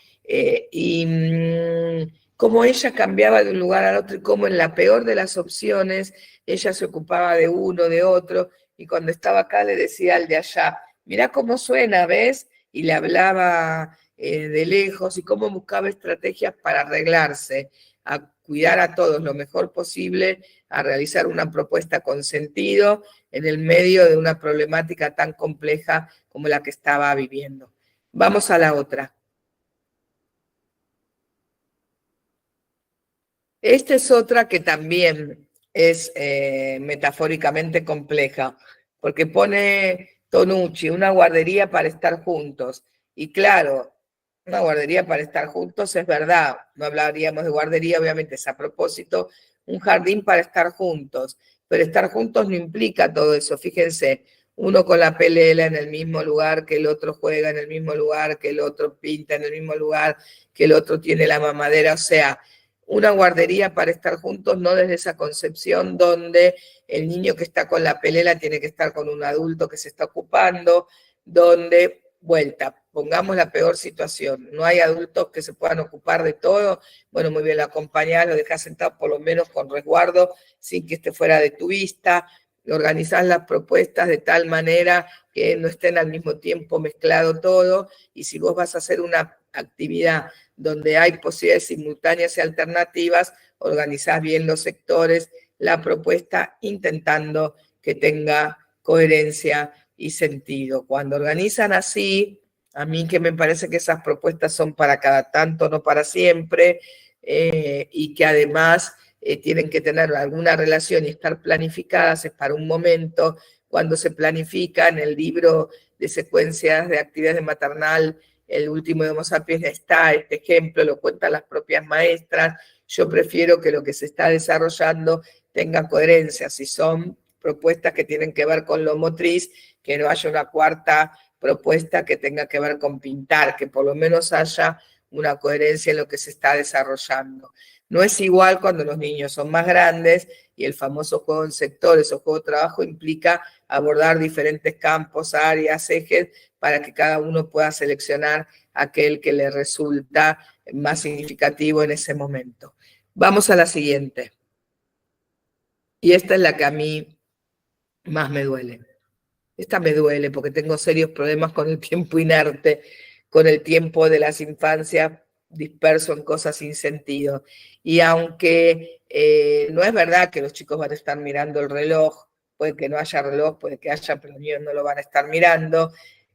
Como ella cambiaba de un lugar al otro y como en la peor de las opciones, ella se ocupaba de uno, de otro, y cuando estaba acá le decía al de allá, mirá cómo suena, ¿ves? Y le hablaba de lejos y cómo buscaba estrategias para arreglarse, a cuidar a todos lo mejor posible, a realizar una propuesta con sentido en el medio de una problemática tan compleja como la que estaba viviendo. Vamos a la otra. Esta es otra que también es metafóricamente compleja, porque pone Tonucci, una guardería para estar juntos. Y claro, una guardería para estar juntos es verdad, no hablaríamos de guardería, obviamente es a propósito, un jardín para estar juntos, pero estar juntos no implica todo eso. Fíjense, uno con la pelela en el mismo lugar, que el otro juega en el mismo lugar, que el otro pinta en el mismo lugar, que el otro tiene la mamadera, o sea, una guardería para estar juntos, no desde esa concepción donde el niño que está con la pelela tiene que estar con un adulto que se está ocupando, donde, vuelta, pongamos la peor situación, no hay adultos que se puedan ocupar de todo, bueno, muy bien, lo acompañás, lo dejás sentado por lo menos con resguardo, sin que esté fuera de tu vista, organizás las propuestas de tal manera que no estén al mismo tiempo mezclado todo, y si vos vas a hacer una actividad donde hay posibilidades simultáneas y alternativas, organizás bien los sectores, la propuesta intentando que tenga coherencia y sentido. Cuando organizan así, a mí que me parece que esas propuestas son para cada tanto, no para siempre, y que además tienen que tener alguna relación y estar planificadas, es para un momento. Cuando se planifica en el libro de secuencias de actividades de maternal, el último de Homo sapiens, está este ejemplo, lo cuentan las propias maestras. Yo prefiero que lo que se está desarrollando tenga coherencia. Si son propuestas que tienen que ver con lo motriz, que no haya una cuarta propuesta que tenga que ver con pintar, que por lo menos haya una coherencia en lo que se está desarrollando. No es igual cuando los niños son más grandes y el famoso juego en sectores o juego de trabajo implica abordar diferentes campos, áreas, ejes, para que cada uno pueda seleccionar aquel que le resulta más significativo en ese momento. Vamos a la siguiente. Y esta es la que a mí más me duele. Esta me duele porque tengo serios problemas con el tiempo inerte, con el tiempo de las infancias disperso en cosas sin sentido. Y aunque no es verdad que los chicos van a estar mirando el reloj, puede que no haya reloj, puede que haya, pero los niños no lo van a estar mirando,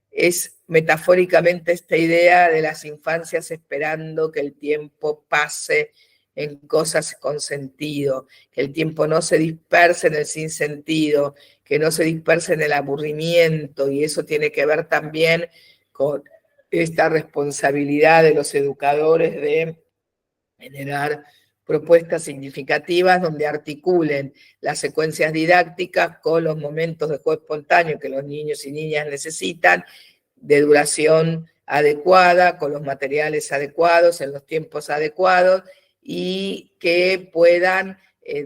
es metafóricamente esta idea de las infancias esperando que el tiempo pase en cosas con sentido, que el tiempo no se disperse en el sinsentido, que no se disperse en el aburrimiento, y eso tiene que ver también con esta responsabilidad de los educadores de generar propuestas significativas donde articulen las secuencias didácticas con los momentos de juego espontáneo que los niños y niñas necesitan, de duración adecuada, con los materiales adecuados, en los tiempos adecuados, y que puedan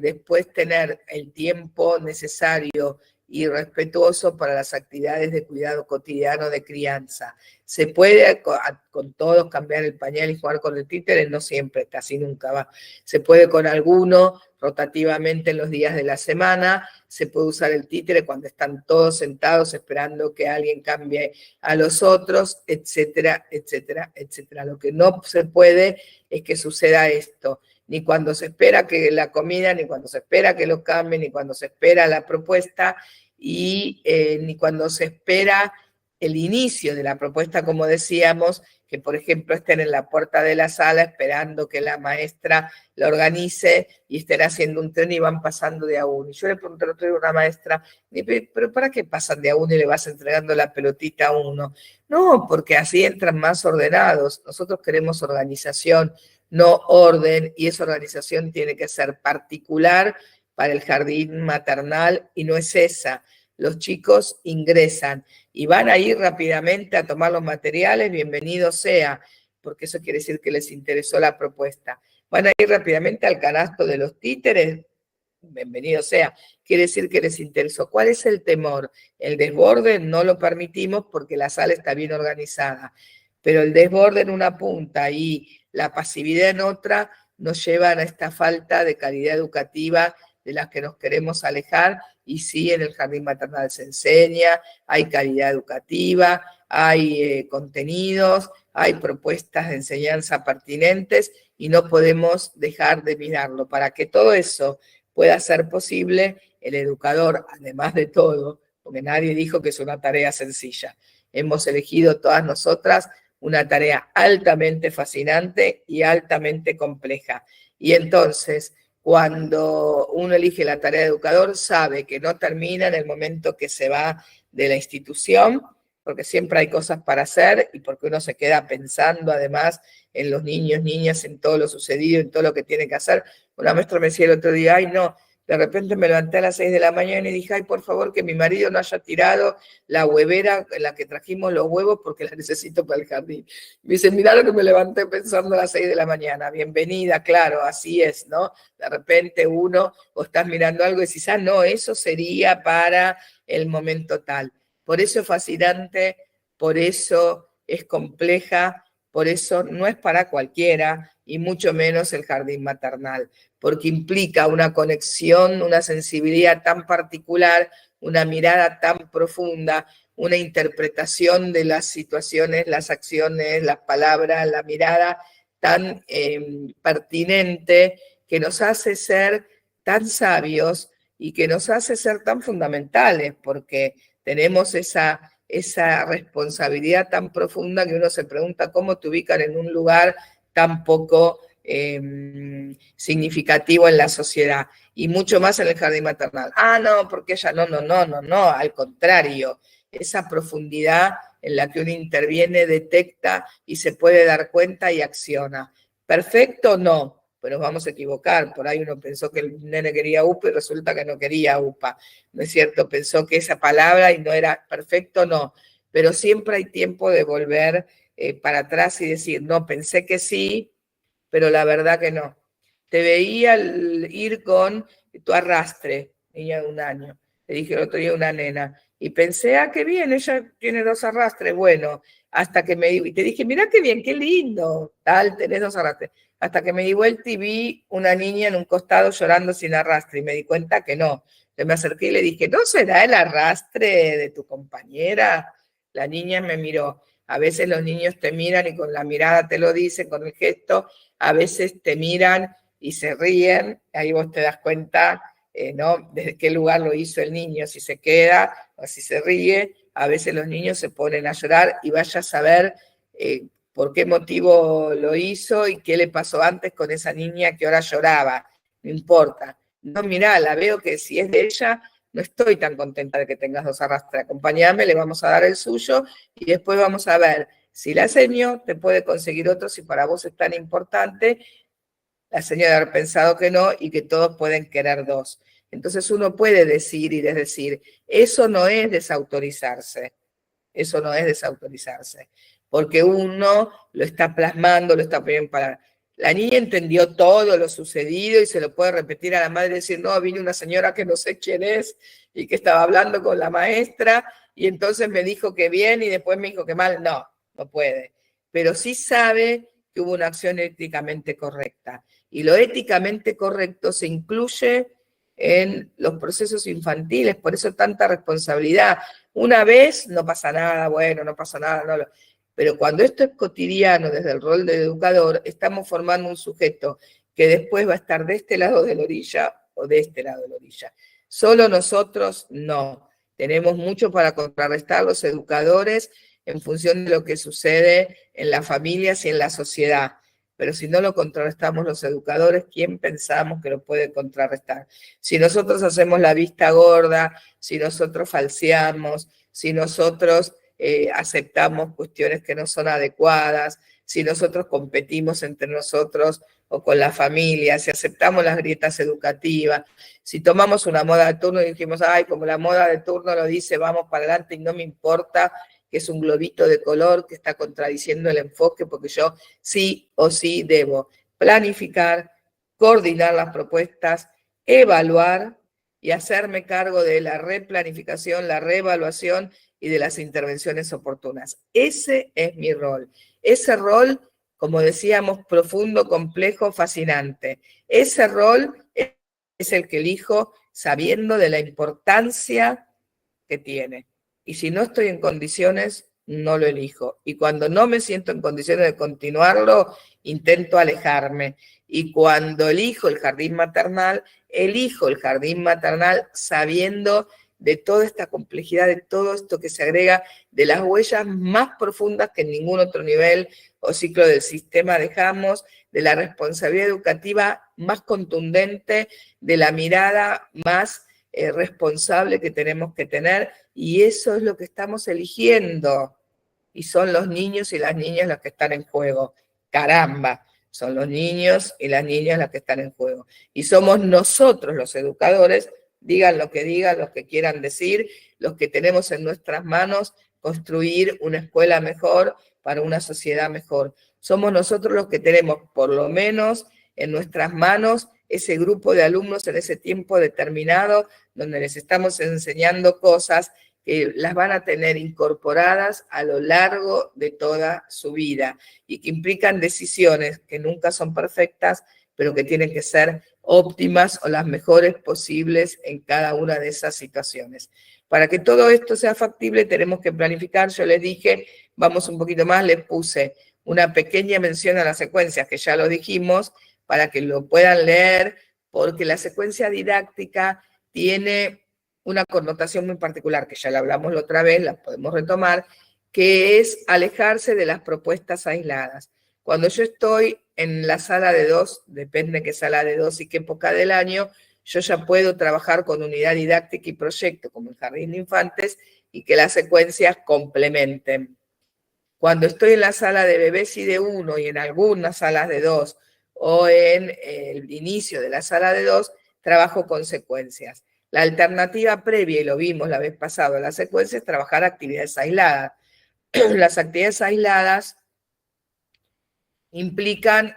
después tener el tiempo necesario y respetuoso para las actividades de cuidado cotidiano de crianza. Se puede con todos cambiar el pañal y jugar con el títere, no siempre, casi nunca va. Se puede con alguno rotativamente en los días de la semana, se puede usar el títere cuando están todos sentados esperando que alguien cambie a los otros, etcétera, etcétera, etcétera. Lo que no se puede es que suceda esto, ni cuando se espera que la comida, ni cuando se espera que lo cambien, ni cuando se espera la propuesta, y ni cuando se espera el inicio de la propuesta, como decíamos, que por ejemplo estén en la puerta de la sala esperando que la maestra la organice y estén haciendo un tren y van pasando de a uno. Y yo le pregunté el otro día a una maestra, ¿pero para qué pasan de a uno y le vas entregando la pelotita a uno? No, porque así entran más ordenados. Nosotros queremos organización, no orden, y esa organización tiene que ser particular para el jardín maternal y no es esa. Los chicos ingresan y van a ir rápidamente a tomar los materiales, bienvenido sea, porque eso quiere decir que les interesó la propuesta. Van a ir rápidamente al canasto de los títeres, bienvenido sea, quiere decir que les interesó. ¿Cuál es el temor? El desborde no lo permitimos porque la sala está bien organizada, pero el desborde en una punta y la pasividad en otra nos llevan a esta falta de calidad educativa de las que nos queremos alejar, y sí, en el jardín maternal se enseña, hay calidad educativa, hay contenidos, hay propuestas de enseñanza pertinentes, y no podemos dejar de mirarlo. Para que todo eso pueda ser posible, el educador, además de todo, porque nadie dijo que es una tarea sencilla, hemos elegido todas nosotras una tarea altamente fascinante y altamente compleja. Y entonces, cuando uno elige la tarea de educador, sabe que no termina en el momento que se va de la institución, porque siempre hay cosas para hacer y porque uno se queda pensando además en los niños, niñas, en todo lo sucedido, en todo lo que tiene que hacer. Una maestra me decía el otro día, ay no, de repente me levanté a las 6 de la mañana y dije, ay, por favor, que mi marido no haya tirado la huevera en la que trajimos los huevos porque la necesito para el jardín. Me dice, mirá lo que me levanté pensando a las 6 de la mañana. Bienvenida, claro, así es, ¿no? De repente uno, o estás mirando algo y decís, ah, no, eso sería para el momento tal. Por eso es fascinante, por eso es compleja, por eso no es para cualquiera, y mucho menos el jardín maternal, porque implica una conexión, una sensibilidad tan particular, una mirada tan profunda, una interpretación de las situaciones, las acciones, las palabras, la mirada tan pertinente, que nos hace ser tan sabios y que nos hace ser tan fundamentales, porque tenemos esa responsabilidad tan profunda que uno se pregunta cómo te ubican en un lugar tan poco significativo en la sociedad, y mucho más en el jardín maternal. Ah, no, porque ella no, al contrario, esa profundidad en la que uno interviene, detecta y se puede dar cuenta y acciona. ¿Perfecto? No, pero nos vamos a equivocar. Por ahí uno pensó que el nene quería UPA y resulta que no quería UPA. ¿No es cierto? Pensó que esa palabra y no era perfecto, no. Pero siempre hay tiempo de volver para atrás y decir, no, pensé que sí, pero la verdad que no. Te veía ir con tu arrastre, niña de 1 año. Le dije el otro día a una nena, y pensé, ah, qué bien, ella tiene 2 arrastres, bueno, hasta que me di, y te dije, mirá qué bien, qué lindo, tal, tenés 2 arrastres. Hasta que me di vuelta y vi una niña en un costado llorando sin arrastre, y me di cuenta que no. Entonces me acerqué y le dije, ¿no será el arrastre de tu compañera? La niña me miró. A veces los niños te miran y con la mirada te lo dicen, con el gesto, a veces te miran y se ríen, ahí vos te das cuenta, ¿no? Desde qué lugar lo hizo el niño, si se queda o si se ríe. A veces los niños se ponen a llorar y vaya a saber por qué motivo lo hizo y qué le pasó antes con esa niña que ahora lloraba, no importa. No, mirá, la veo que si es de ella, no estoy tan contenta de que tengas 2 arrastres, acompáñame, le vamos a dar el suyo y después vamos a ver si la seño te puede conseguir otro, si para vos es tan importante. La señora de haber pensado que no y que todos pueden querer 2. Entonces uno puede decir y desdecir, eso no es desautorizarse, Eso no es desautorizarse, porque uno lo está plasmando, lo está poniendo para... La niña entendió todo lo sucedido y se lo puede repetir a la madre y decir, no, vino una señora que no sé quién es y que estaba hablando con la maestra y entonces me dijo que bien y después me dijo que mal. No, no puede. Pero sí sabe que hubo una acción éticamente correcta. Y lo éticamente correcto se incluye en los procesos infantiles, por eso tanta responsabilidad. Una vez no pasa nada, bueno, no pasa nada, no lo... Pero cuando esto es cotidiano desde el rol del educador, estamos formando un sujeto que después va a estar de este lado de la orilla o de este lado de la orilla. Solo nosotros no. Tenemos mucho para contrarrestar los educadores en función de lo que sucede en las familias y en la sociedad. Pero si no lo contrarrestamos los educadores, ¿quién pensamos que lo puede contrarrestar? Si nosotros hacemos la vista gorda, si nosotros falseamos, si nosotros aceptamos cuestiones que no son adecuadas, si nosotros competimos entre nosotros o con la familia, si aceptamos las grietas educativas, si tomamos una moda de turno y dijimos, ay, como la moda de turno lo dice, vamos para adelante y no me importa que es un globito de color que está contradiciendo el enfoque, porque yo sí o sí debo planificar, coordinar las propuestas, evaluar y hacerme cargo de la replanificación, la reevaluación y de las intervenciones oportunas. Ese es mi rol. Ese rol, como decíamos, profundo, complejo, fascinante. Ese rol es el que elijo sabiendo de la importancia que tiene. Y si no estoy en condiciones, no lo elijo. Y cuando no me siento en condiciones de continuarlo, intento alejarme. Y cuando elijo el jardín maternal sabiendo de toda esta complejidad, de todo esto que se agrega, de las huellas más profundas que en ningún otro nivel o ciclo del sistema dejamos, de la responsabilidad educativa más contundente, de la mirada más responsable que tenemos que tener, y eso es lo que estamos eligiendo, y son los niños y las niñas los que están en juego. Caramba, son los niños y las niñas los que están en juego. Y somos nosotros los educadores, digan lo que quieran decir, los que tenemos en nuestras manos construir una escuela mejor para una sociedad mejor. Somos nosotros los que tenemos, por lo menos en nuestras manos, ese grupo de alumnos en ese tiempo determinado, donde les estamos enseñando cosas que las van a tener incorporadas a lo largo de toda su vida y que implican decisiones que nunca son perfectas, pero que tienen que ser óptimas o las mejores posibles en cada una de esas situaciones. Para que todo esto sea factible tenemos que planificar. Yo les dije, vamos un poquito más, les puse una pequeña mención a las secuencias, que ya lo dijimos, para que lo puedan leer, porque la secuencia didáctica tiene una connotación muy particular, que ya la hablamos la otra vez, la podemos retomar, que es alejarse de las propuestas aisladas. Cuando yo estoy en la sala de 2, depende qué sala de 2 y qué época del año, yo ya puedo trabajar con unidad didáctica y proyecto, como el jardín de infantes, y que las secuencias complementen. Cuando estoy en la sala de bebés y de 1 y en algunas salas de 2 o en el inicio de la sala de 2, trabajo con secuencias. La alternativa previa, y lo vimos la vez pasada, la secuencia es trabajar actividades aisladas. Las actividades aisladas implican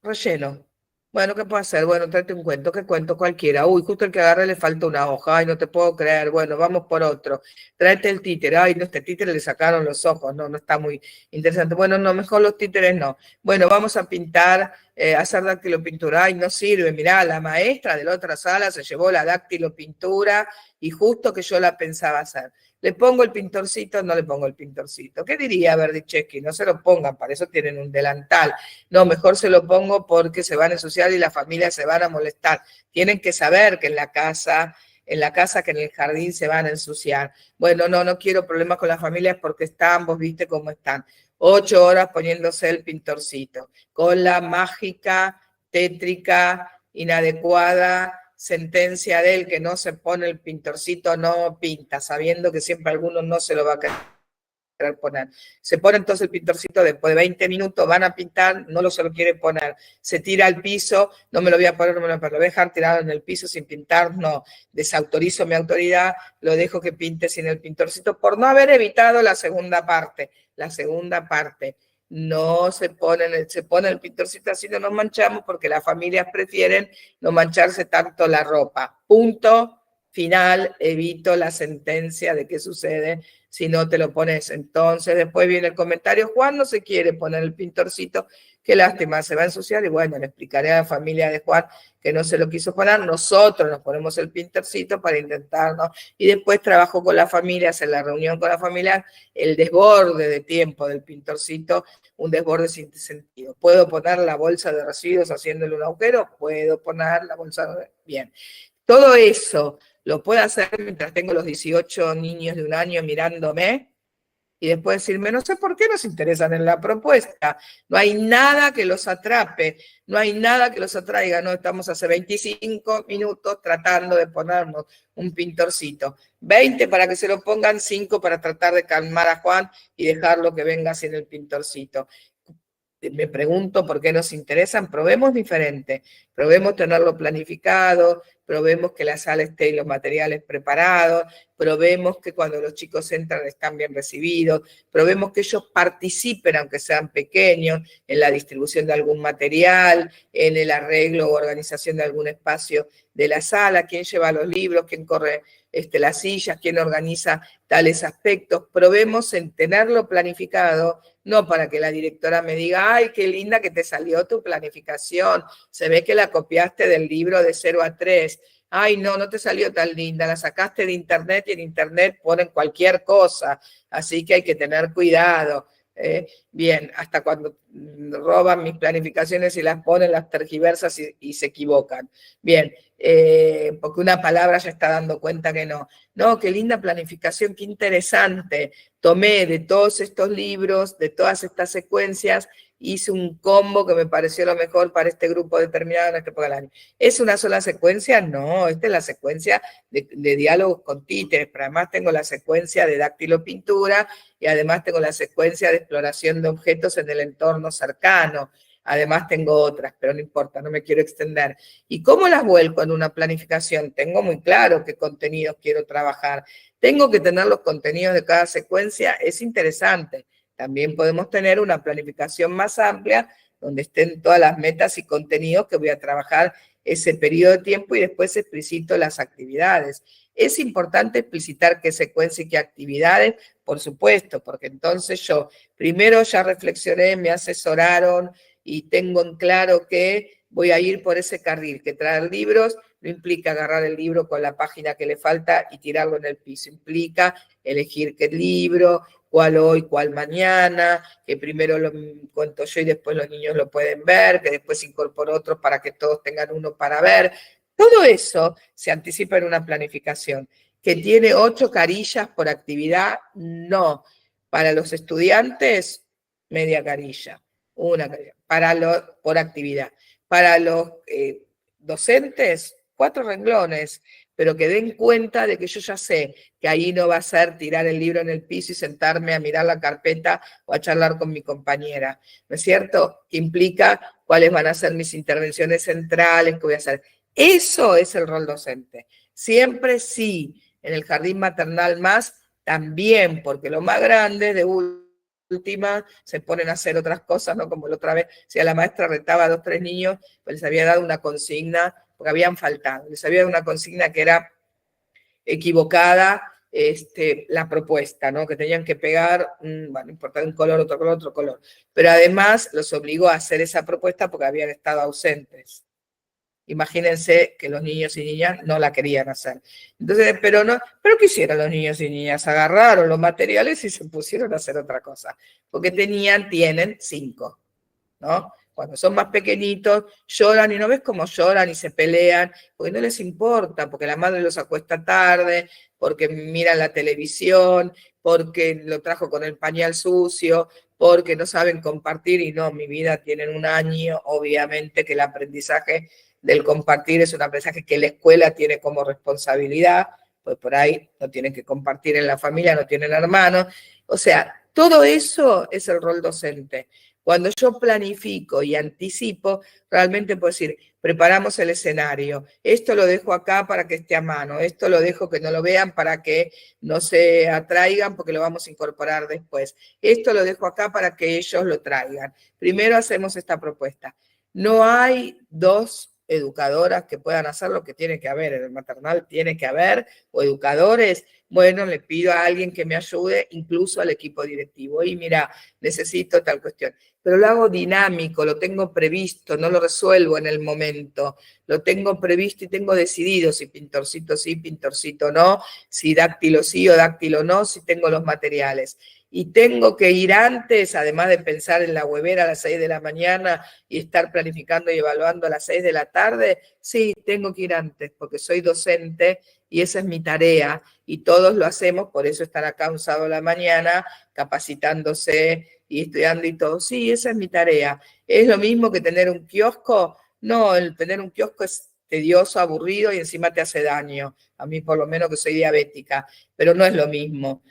relleno. Bueno, ¿qué puedo hacer? Bueno, tráete un cuento. ¿Qué cuento? Cualquiera. Uy, justo el que agarré le falta una hoja. Ay, no te puedo creer. Bueno, vamos por otro. Tráete el títere. Ay, no, este títere le sacaron los ojos. No, no está muy interesante. Bueno, no, mejor los títeres no. Bueno, vamos a pintar, hacer dactilopintura. Ay, no sirve. Mirá, la maestra de la otra sala se llevó la dactilopintura y justo que yo la pensaba hacer. ¿Le pongo el pintorcito? No le pongo el pintorcito. ¿Qué diría Berdichevsky? No se lo pongan, para eso tienen un delantal. No, mejor se lo pongo porque se van a ensuciar y las familias se van a molestar. Tienen que saber que en la casa que en el jardín se van a ensuciar. Bueno, no quiero problemas con las familias porque están, vos viste cómo están. 8 horas poniéndose el pintorcito, con la mágica, tétrica, inadecuada sentencia de él que no se pone el pintorcito, no pinta, sabiendo que siempre alguno no se lo va a querer poner. Se pone entonces el pintorcito después de 20 minutos, van a pintar, no se lo quiere poner, se tira al piso, no me lo voy a poner, no me lo voy a dejar tirado en el piso sin pintar, no, desautorizo mi autoridad, lo dejo que pinte sin el pintorcito, por no haber evitado la segunda parte. La segunda parte, no se pone el pintorcito así, no nos manchamos, porque las familias prefieren no mancharse tanto la ropa. Punto final, evito la sentencia de qué sucede si no te lo pones. Entonces después viene el comentario, Juan no se quiere poner el pintorcito, qué lástima, se va a ensuciar, y bueno, le explicaré a la familia de Juan que no se lo quiso poner, nosotros nos ponemos el pintorcito para intentarnos, y después trabajo con la familia, hacer la reunión con la familia, el desborde de tiempo del pintorcito, un desborde sin sentido. ¿Puedo poner la bolsa de residuos haciéndole un agujero? Puedo poner la bolsa de... Bien. Todo eso lo puedo hacer mientras tengo los 18 niños de 1 año mirándome, y después decirme, no sé por qué no se interesan en la propuesta, no hay nada que los atrape, no hay nada que los atraiga, no estamos hace 25 minutos tratando de ponernos un pintorcito, 20 para que se lo pongan, 5 para tratar de calmar a Juan y dejarlo que venga sin el pintorcito. Me pregunto por qué nos interesan, probemos diferente, probemos tenerlo planificado, probemos que la sala esté y los materiales preparados, probemos que cuando los chicos entran están bien recibidos, probemos que ellos participen, aunque sean pequeños, en la distribución de algún material, en el arreglo o organización de algún espacio de la sala, quién lleva los libros, quién corre las sillas, quién organiza tales aspectos. Probemos en tenerlo planificado, no para que la directora me diga, ay, qué linda que te salió tu planificación, se ve que la copiaste del libro de 0 a 3, ay, no, no te salió tan linda, la sacaste de internet y en internet ponen cualquier cosa, así que hay que tener cuidado. Bien, hasta cuando roban mis planificaciones y las ponen, las tergiversas y se equivocan. Bien, porque una palabra ya está dando cuenta que no. No, qué linda planificación, qué interesante. Tomé de todos estos libros, de todas estas secuencias, hice un combo que me pareció lo mejor para este grupo determinado en esta época del año. ¿Es una sola secuencia? No, esta es la secuencia de diálogos con títeres, pero además tengo la secuencia de dactilopintura y además tengo la secuencia de exploración de objetos en el entorno cercano. Además tengo otras, pero no importa, no me quiero extender. ¿Y cómo las vuelco en una planificación? Tengo muy claro qué contenidos quiero trabajar. Tengo que tener los contenidos de cada secuencia, es interesante. También podemos tener una planificación más amplia, donde estén todas las metas y contenidos que voy a trabajar ese periodo de tiempo y después explicito las actividades. Es importante explicitar qué secuencia y qué actividades, por supuesto, porque entonces yo primero ya reflexioné, me asesoraron, y tengo en claro que voy a ir por ese carril, que traer libros no implica agarrar el libro con la página que le falta y tirarlo en el piso, implica elegir qué libro, cuál hoy, cuál mañana, que primero lo cuento yo y después los niños lo pueden ver, que después incorporo otros para que todos tengan uno para ver. Todo eso se anticipa en una planificación. ¿Que tiene 8 carillas por actividad? No. Para los estudiantes, media carilla. Una carilla, por actividad. Para los docentes, 4 renglones, pero que den cuenta de que yo ya sé que ahí no va a ser tirar el libro en el piso y sentarme a mirar la carpeta o a charlar con mi compañera, ¿no es cierto? Que implica cuáles van a ser mis intervenciones centrales, qué voy a hacer. Eso es el rol docente. Siempre sí, en el jardín maternal más, también, porque lo más grande de última se ponen a hacer otras cosas, ¿no? Como la otra vez, si a la maestra retaba a 2 o 3 niños, pues les había dado una consigna, porque habían faltado, les había dado una consigna que era equivocada, la propuesta, ¿no? Que tenían que pegar, bueno, no importa, un color, otro color, otro color. Pero además los obligó a hacer esa propuesta porque habían estado ausentes. Imagínense que los niños y niñas no la querían hacer. Entonces, pero ¿qué hicieron los niños y niñas? Agarraron los materiales y se pusieron a hacer otra cosa. Porque tienen 5, ¿no? Cuando son más pequeñitos, lloran y no ves cómo lloran y se pelean, porque no les importa, porque la madre los acuesta tarde, porque miran la televisión, porque lo trajo con el pañal sucio, porque no saben compartir, y no, mi vida, tienen 1 año, obviamente que el aprendizaje del compartir es un aprendizaje que la escuela tiene como responsabilidad, pues por ahí no tienen que compartir en la familia, no tienen hermanos, o sea, Todo eso es el rol docente. Cuando yo planifico y anticipo, realmente puedo decir, preparamos el escenario, esto lo dejo acá para que esté a mano, esto lo dejo que no lo vean para que no se atraigan porque lo vamos a incorporar después, esto lo dejo acá para que ellos lo traigan. Primero hacemos esta propuesta. No hay dos educadoras que puedan hacer lo que tiene que haber, en el maternal tiene que haber, o educadores. Bueno, le pido a alguien que me ayude, incluso al equipo directivo. Y mira, necesito tal cuestión. Pero lo hago dinámico, lo tengo previsto, no lo resuelvo en el momento. Lo tengo previsto y tengo decidido si pintorcito sí, pintorcito no, si dáctilo sí o dáctilo no, si tengo los materiales. Y tengo que ir antes, además de pensar en la huevera a las 6 de la mañana y estar planificando y evaluando a las 6 de la tarde, sí, tengo que ir antes, porque soy docente y esa es mi tarea, y todos lo hacemos, por eso están acá un sábado a la mañana, capacitándose y estudiando y todo. Sí, esa es mi tarea. ¿Es lo mismo que tener un kiosco? No, el tener un kiosco es tedioso, aburrido y encima te hace daño. A mí por lo menos que soy diabética, pero no es lo mismo.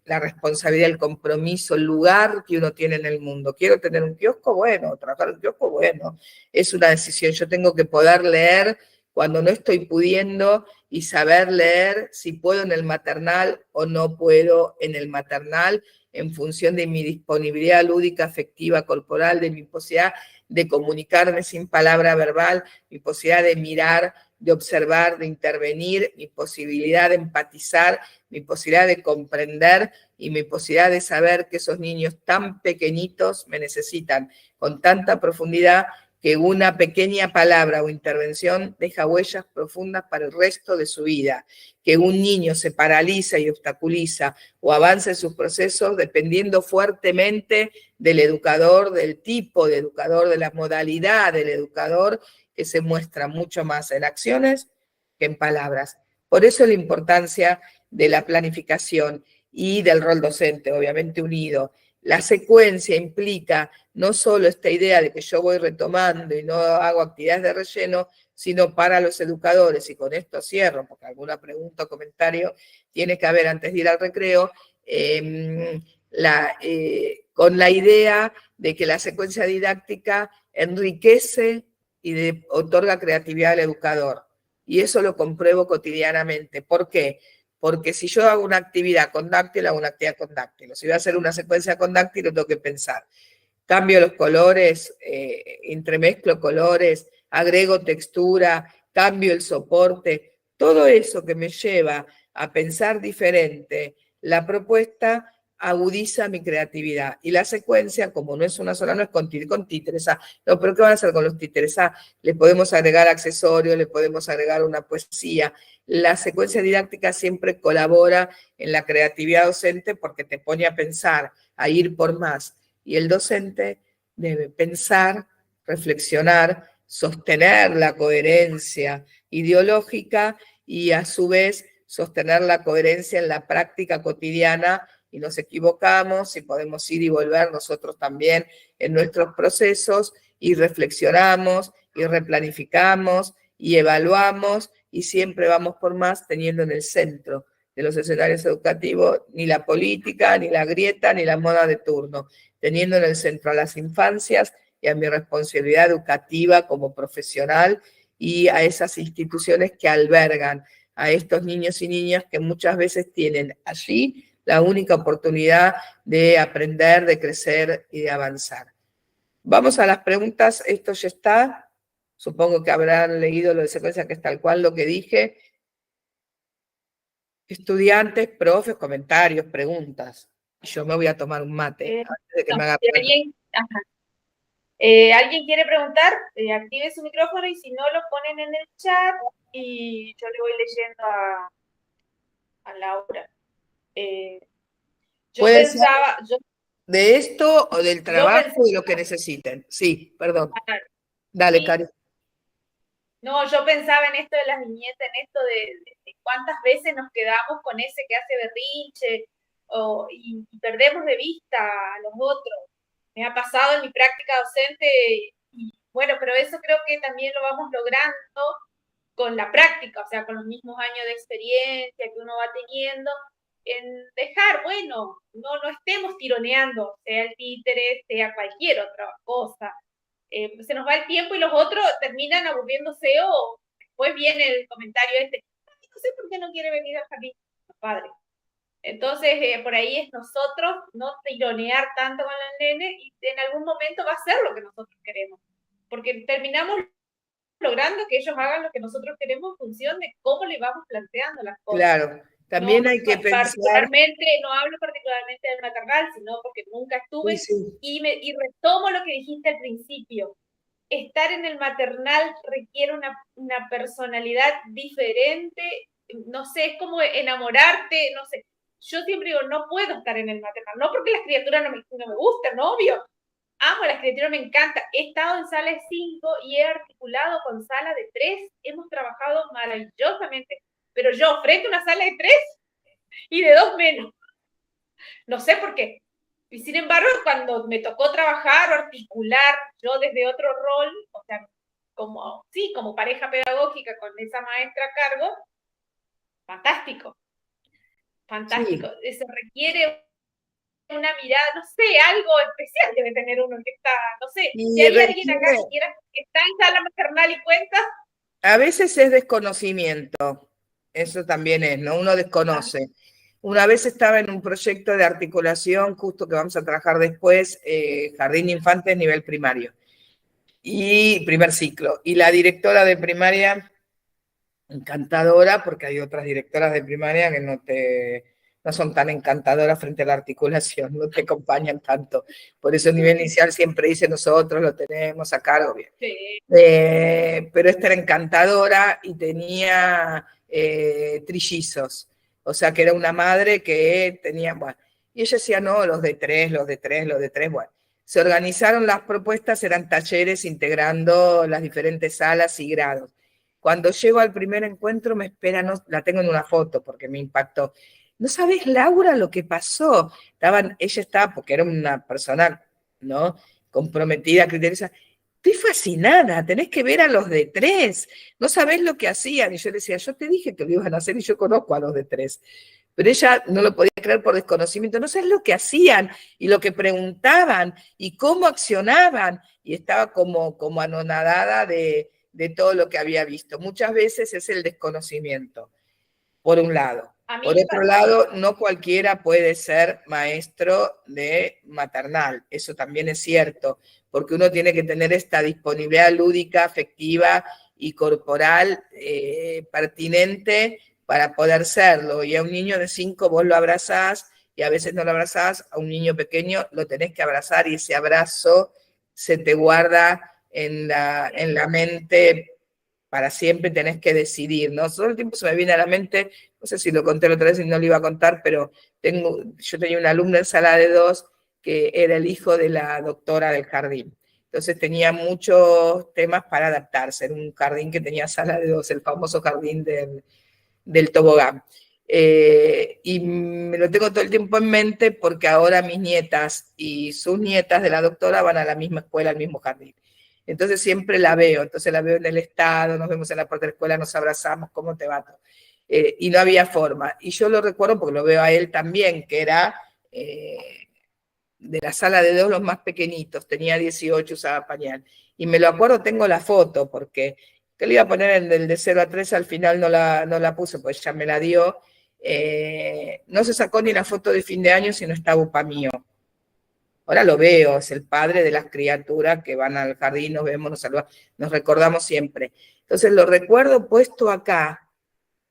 La responsabilidad, el compromiso, el lugar que uno tiene en el mundo. ¿Quiero tener un kiosco? Bueno, trabajar en un kiosco, bueno. Es una decisión. Yo tengo que poder leer cuando no estoy pudiendo y saber leer si puedo en el maternal o no puedo en el maternal en función de mi disponibilidad lúdica, afectiva, corporal, de mi posibilidad de comunicarme sin palabra verbal, mi posibilidad de mirar, de observar, de intervenir, mi posibilidad de empatizar, mi posibilidad de comprender y mi posibilidad de saber que esos niños tan pequeñitos me necesitan con tanta profundidad que una pequeña palabra o intervención deja huellas profundas para el resto de su vida, que un niño se paraliza y obstaculiza o avanza en sus procesos dependiendo fuertemente del educador, del tipo de educador, de la modalidad del educador, que se muestra mucho más en acciones que en palabras. Por eso la importancia de la planificación y del rol docente, obviamente unido. La secuencia implica no solo esta idea de que yo voy retomando y no hago actividades de relleno, sino para los educadores, y con esto cierro, porque alguna pregunta o comentario tiene que haber antes de ir al recreo, con la idea de que la secuencia didáctica enriquece y otorga creatividad al educador. Y eso lo compruebo cotidianamente. ¿Por qué? Porque si yo hago una actividad con dáctilo, hago una actividad con dáctilo. Si voy a hacer una secuencia con dáctilo, tengo que pensar. Cambio los colores, entremezclo colores, agrego textura, cambio el soporte. Todo eso que me lleva a pensar diferente la propuesta agudiza mi creatividad. Y la secuencia, como no es una sola, no es con títeres. No, pero ¿qué van a hacer con los títeres? Le podemos agregar accesorios, le podemos agregar una poesía. La secuencia didáctica siempre colabora en la creatividad docente porque te pone a pensar, a ir por más. Y el docente debe pensar, reflexionar, sostener la coherencia ideológica y a su vez sostener la coherencia en la práctica cotidiana, y nos equivocamos y podemos ir y volver nosotros también en nuestros procesos y reflexionamos y replanificamos y evaluamos y siempre vamos por más teniendo en el centro de los escenarios educativos ni la política, ni la grieta, ni la moda de turno, teniendo en el centro a las infancias y a mi responsabilidad educativa como profesional y a esas instituciones que albergan a estos niños y niñas que muchas veces tienen allí la única oportunidad de aprender, de crecer y de avanzar. Vamos a las preguntas, esto ya está, supongo que habrán leído lo de secuencia que es tal cual lo que dije. Estudiantes, profes, comentarios, preguntas. Yo me voy a tomar un mate antes de que me haga ¿Alguien quiere preguntar? Active su micrófono y si no lo ponen en el chat y yo le voy leyendo a Laura. Yo pensaba... ¿De esto o del trabajo y lo que necesiten? Sí, perdón. Dale, Cari. No, yo pensaba en esto de las viñetas, en esto de cuántas veces nos quedamos con ese que hace berrinche y perdemos de vista a los otros. Me ha pasado en mi práctica docente y bueno, pero eso creo que también lo vamos logrando con la práctica, o sea, con los mismos años de experiencia que uno va teniendo. en dejar, bueno, no estemos tironeando, sea el títere, sea cualquier otra cosa. Se nos va el tiempo y los otros terminan aburriéndose o después viene el comentario no sé por qué no quiere venir al jardín, padre. Entonces, por ahí es nosotros no tironear tanto con el nene y en algún momento va a ser lo que nosotros queremos. Porque terminamos logrando que ellos hagan lo que nosotros queremos en función de cómo le vamos planteando las cosas. Claro, también no, hay que pensar... No hablo particularmente del maternal, sino porque nunca estuve, sí. Y retomo lo que dijiste al principio. Estar en el maternal requiere una personalidad diferente, no sé, es como enamorarte, no sé. Yo siempre digo, no puedo estar en el maternal, no porque las criaturas no me gustan, no, obvio. Amo las criaturas, me encanta. He estado en sala de 5 y he articulado con sala de 3. Hemos trabajado maravillosamente. Pero yo, frente a una sala de 3 y de 2 menos. No sé por qué. Y sin embargo, cuando me tocó trabajar o articular yo desde otro rol, o sea, como pareja pedagógica con esa maestra a cargo, fantástico. Fantástico. Sí. Se requiere una mirada, no sé, algo especial debe tener uno que está, no sé, si hay alguien acá que está en sala maternal y cuenta. A veces es desconocimiento, eso también es, ¿no? Uno desconoce. Una vez estaba en un proyecto de articulación, justo que vamos a trabajar después, Jardín de Infantes nivel primario, y primer ciclo, y la directora de primaria, encantadora, porque hay otras directoras de primaria que no son tan encantadoras frente a la articulación, no te acompañan tanto. Por eso el nivel inicial siempre dice nosotros lo tenemos a cargo bien. Sí. Pero esta era encantadora y tenía trillizos. O sea que era una madre que tenía, bueno, y ella decía, no, los de tres, bueno. Se organizaron las propuestas, eran talleres integrando las diferentes salas y grados. Cuando llego al primer encuentro me espera, no, la tengo en una foto porque me impactó. ¿No sabes, Laura, lo que pasó? Ella estaba, porque era una persona, ¿no? Comprometida, criteriosa. Estoy fascinada, tenés que ver a los de 3. No sabés lo que hacían. Y yo le decía, yo te dije que lo iban a hacer y yo conozco a los de 3. Pero ella no lo podía creer por desconocimiento. No sabés lo que hacían y lo que preguntaban y cómo accionaban. Y estaba como anonadada de todo lo que había visto. Muchas veces es el desconocimiento, por un lado. Por otro lado, no cualquiera puede ser maestro de maternal, eso también es cierto, porque uno tiene que tener esta disponibilidad lúdica, afectiva y corporal pertinente para poder serlo. Y a un niño de 5 vos lo abrazás y a veces no lo abrazás, a un niño pequeño lo tenés que abrazar y ese abrazo se te guarda en la mente para siempre, tenés que decidir, ¿no? Todo el tiempo se me viene a la mente, no sé si lo conté la otra vez y no lo iba a contar, pero yo tenía una alumna en sala de 2 que era el hijo de la doctora del jardín. Entonces tenía muchos temas para adaptarse. Era un jardín que tenía sala de 2, el famoso jardín del tobogán. Y me lo tengo todo el tiempo en mente porque ahora mis nietas y sus nietas de la doctora van a la misma escuela, al mismo jardín. Entonces siempre la veo, en el estado, nos vemos en la puerta de la escuela, nos abrazamos, ¿cómo te va? Y no había forma. Y yo lo recuerdo porque lo veo a él también, que era de la sala de 2 los más pequeñitos, tenía 18, usaba pañal. Y me lo acuerdo, tengo la foto, porque que le iba a poner en el de 0 a 3, al final no la puse, pues ya me la dio. No se sacó ni la foto de fin de año, sino estaba upa mío. Ahora lo veo, es el padre de las criaturas que van al jardín, nos vemos, nos saludamos, nos recordamos siempre. Entonces lo recuerdo puesto acá,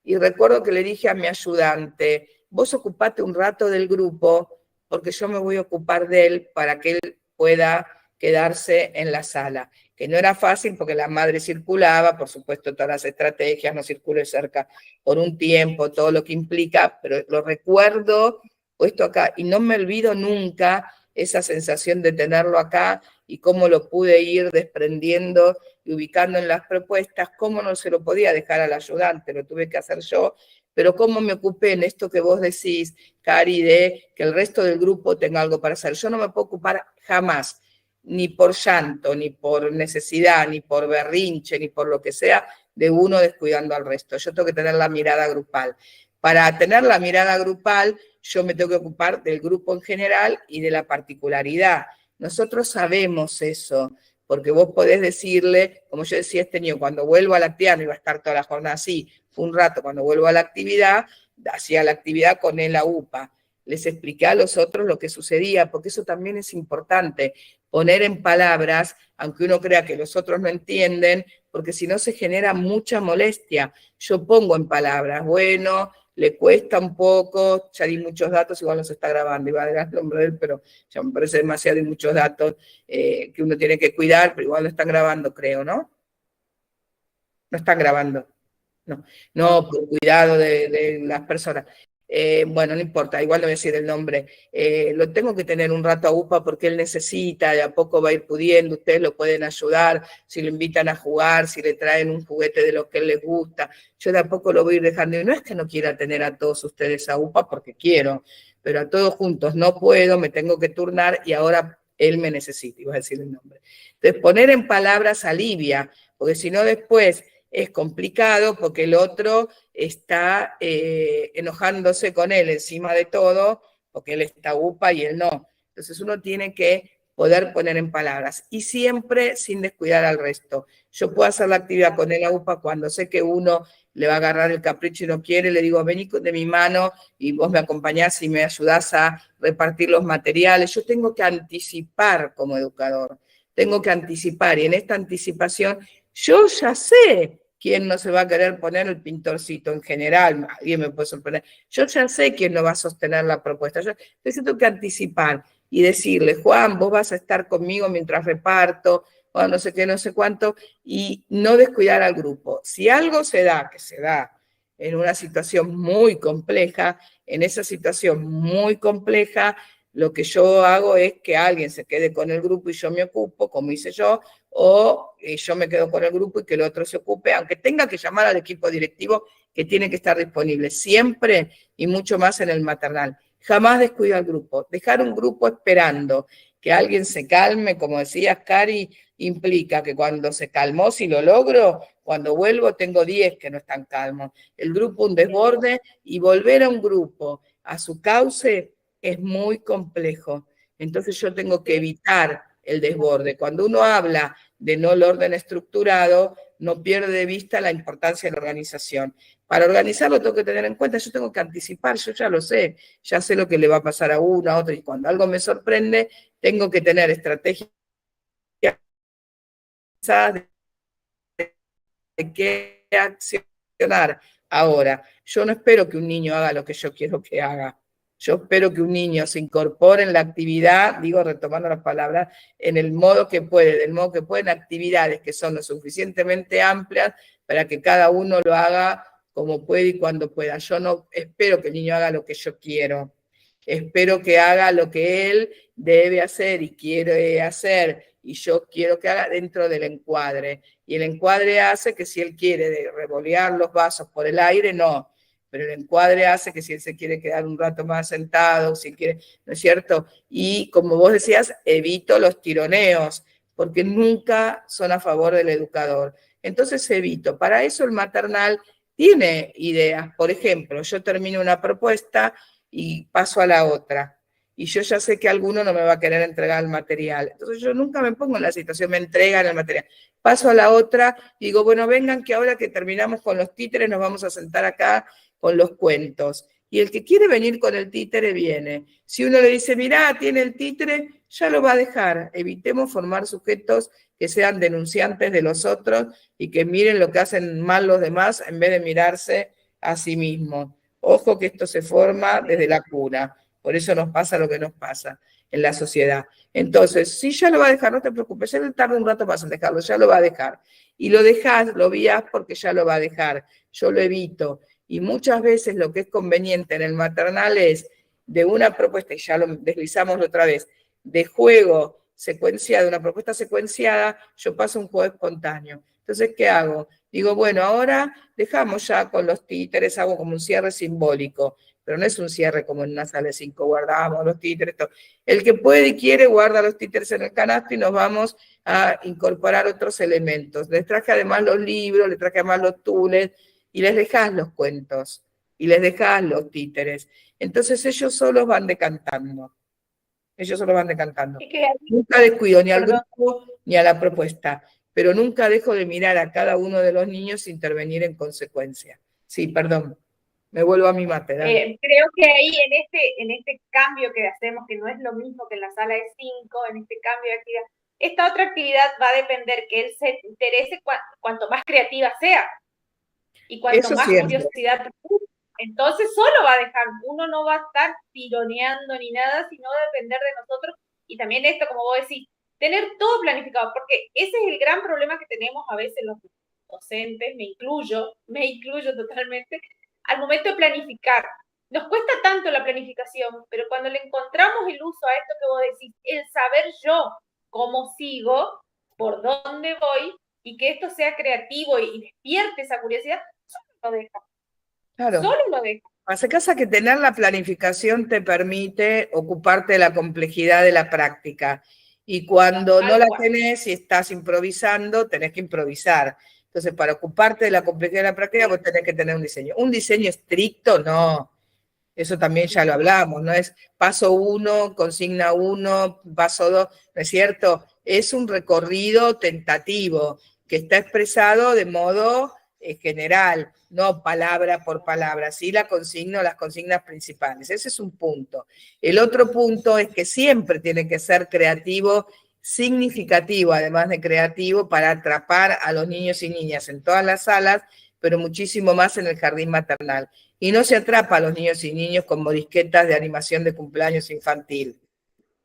y recuerdo que le dije a mi ayudante, vos ocupate un rato del grupo, porque yo me voy a ocupar de él para que él pueda quedarse en la sala. Que no era fácil porque la madre circulaba, por supuesto todas las estrategias, no circule cerca por un tiempo, todo lo que implica, pero lo recuerdo puesto acá, y no me olvido nunca esa sensación de tenerlo acá y cómo lo pude ir desprendiendo y ubicando en las propuestas, cómo no se lo podía dejar al ayudante, lo tuve que hacer yo, pero cómo me ocupé en esto que vos decís, Cari, de que el resto del grupo tenga algo para hacer. Yo no me puedo ocupar jamás, ni por llanto, ni por necesidad, ni por berrinche, ni por lo que sea, de uno descuidando al resto. Yo tengo que tener la mirada grupal. Para tener la mirada grupal, yo me tengo que ocupar del grupo en general y de la particularidad. Nosotros sabemos eso, porque vos podés decirle, como yo decía este niño, cuando vuelvo a la actividad, no iba a estar toda la jornada así, fue un rato, cuando vuelvo a la actividad, hacía la actividad con él a UPA. Les expliqué a los otros lo que sucedía, porque eso también es importante, poner en palabras, aunque uno crea que los otros no entienden, porque si no se genera mucha molestia. Yo pongo en palabras, bueno, le cuesta un poco, ya di muchos datos, igual no se está grabando, iba a dar el nombre de él, pero ya me parece demasiado y muchos datos que uno tiene que cuidar, pero igual lo están grabando, creo, ¿no? No están grabando. No, por cuidado de las personas. Bueno, no importa, igual no voy a decir el nombre. Lo tengo que tener un rato a UPA porque él necesita, de a poco va a ir pudiendo, ustedes lo pueden ayudar, si lo invitan a jugar, si le traen un juguete de lo que él les gusta. Yo de a poco lo voy a ir dejando. Y no es que no quiera tener a todos ustedes a UPA porque quiero, pero a todos juntos no puedo, me tengo que turnar y ahora él me necesita, iba a decir el nombre. Entonces, poner en palabras alivia, porque si no después es complicado porque el otro está enojándose con él encima de todo, porque él está UPA y él no. Entonces uno tiene que poder poner en palabras y siempre sin descuidar al resto. Yo puedo hacer la actividad con él a UPA cuando sé que uno le va a agarrar el capricho y no quiere, le digo, vení de mi mano y vos me acompañás y me ayudás a repartir los materiales. Yo tengo que anticipar como educador, tengo que anticipar y en esta anticipación yo ya sé quién no se va a querer poner el pintorcito en general, alguien me puede sorprender. Yo ya sé quién no va a sostener la propuesta. Yo tengo que anticipar y decirle, Juan, vos vas a estar conmigo mientras reparto, o no sé qué, no sé cuánto, y no descuidar al grupo. Si algo se da, que se da en una situación muy compleja, en esa situación muy compleja, lo que yo hago es que alguien se quede con el grupo y yo me ocupo, como hice yo, o yo me quedo con el grupo y que el otro se ocupe, aunque tenga que llamar al equipo directivo que tiene que estar disponible siempre y mucho más en el maternal. Jamás descuido al grupo. Dejar un grupo esperando que alguien se calme, como decías, Cari, implica que cuando se calmó, si lo logro, cuando vuelvo tengo 10 que no están calmos. El grupo un desborde y volver a un grupo a su cauce es muy complejo. Entonces yo tengo que evitar el desborde. Cuando uno habla de no el orden estructurado, no pierde de vista la importancia de la organización. Para organizarlo tengo que tener en cuenta, yo tengo que anticipar, yo ya lo sé, ya sé lo que le va a pasar a uno, a otro, y cuando algo me sorprende, tengo que tener estrategias de qué accionar. Ahora, yo no espero que un niño haga lo que yo quiero que haga. Yo espero que un niño se incorpore en la actividad, digo retomando las palabras, en el modo que puede, del modo que puede, en actividades que son lo suficientemente amplias para que cada uno lo haga como puede y cuando pueda. Yo no espero que el niño haga lo que yo quiero. Espero que haga lo que él debe hacer y quiere hacer y yo quiero que haga dentro del encuadre. Y el encuadre hace que si él quiere revolear los vasos por el aire, no. Pero el encuadre hace que si él se quiere quedar un rato más sentado, si quiere, ¿no es cierto? Y como vos decías, evito los tironeos, porque nunca son a favor del educador. Entonces evito. Para eso el maternal tiene ideas. Por ejemplo, yo termino una propuesta y paso a la otra. Y yo ya sé que alguno no me va a querer entregar el material. Entonces yo nunca me pongo en la situación, me entregan el material. Paso a la otra y digo, bueno, vengan que ahora que terminamos con los títeres nos vamos a sentar acá con los cuentos. Y el que quiere venir con el títere viene. Si uno le dice, mirá, tiene el títere, ya lo va a dejar. Evitemos formar sujetos que sean denunciantes de los otros y que miren lo que hacen mal los demás en vez de mirarse a sí mismos. Ojo que esto se forma desde la cuna. Por eso nos pasa lo que nos pasa en la sociedad. Entonces, si ya lo va a dejar, no te preocupes, ya tarda un rato más en dejarlo, ya lo va a dejar. Y lo dejas, lo vías porque ya lo va a dejar. Yo lo evito. Y muchas veces lo que es conveniente en el maternal es de una propuesta, y ya lo deslizamos otra vez, de juego secuenciado, una propuesta secuenciada, yo paso un juego espontáneo. Entonces, ¿qué hago? Digo, bueno, ahora dejamos ya con los títeres, hago como un cierre simbólico, pero no es un cierre como en una sala de 5, guardamos los títeres, todo. El que puede y quiere guarda los títeres en el canasto y nos vamos a incorporar otros elementos. Les traje además los libros, les traje además los tules y les dejás los cuentos. y les dejas los títeres. Entonces ellos solos van decantando. Ellos solo van decantando. Nunca descuido ni al grupo ni a la propuesta, pero nunca dejo de mirar a cada uno de los niños e intervenir en consecuencia. Sí, perdón, me vuelvo a mi mate. Creo que ahí en este cambio que hacemos, que no es lo mismo que en la sala de 5, en este cambio de actividad, esta otra actividad va a depender que él se interese cuanto más creativa sea y cuanto más curiosidad. Entonces solo va a dejar, uno no va a estar tironeando ni nada, sino depender de nosotros. Y también esto, como vos decís, tener todo planificado, porque ese es el gran problema que tenemos a veces los docentes, me incluyo totalmente, al momento de planificar. Nos cuesta tanto la planificación, pero cuando le encontramos el uso a esto que vos decís, el saber yo cómo sigo, por dónde voy, y que esto sea creativo y despierte esa curiosidad, solo lo deja. Claro. Solo lo deja. Hace casa que tener la planificación te permite ocuparte de la complejidad de la práctica. Y cuando no la tenés y estás improvisando, tenés que improvisar. Entonces, para ocuparte de la complejidad de la práctica, vos tenés que tener un diseño. Un diseño estricto, no. Eso también ya lo hablamos, no es paso 1, consigna 1, paso 2, ¿no es cierto? Es un recorrido tentativo que está expresado de modo general, no palabra por palabra, sí las consignas principales. Ese es un punto. El otro punto es que siempre tiene que ser creativo, significativo, además de creativo, para atrapar a los niños y niñas en todas las salas, pero muchísimo más en el jardín maternal. Y no se atrapa a los niños y niños con modisquetas de animación de cumpleaños infantil,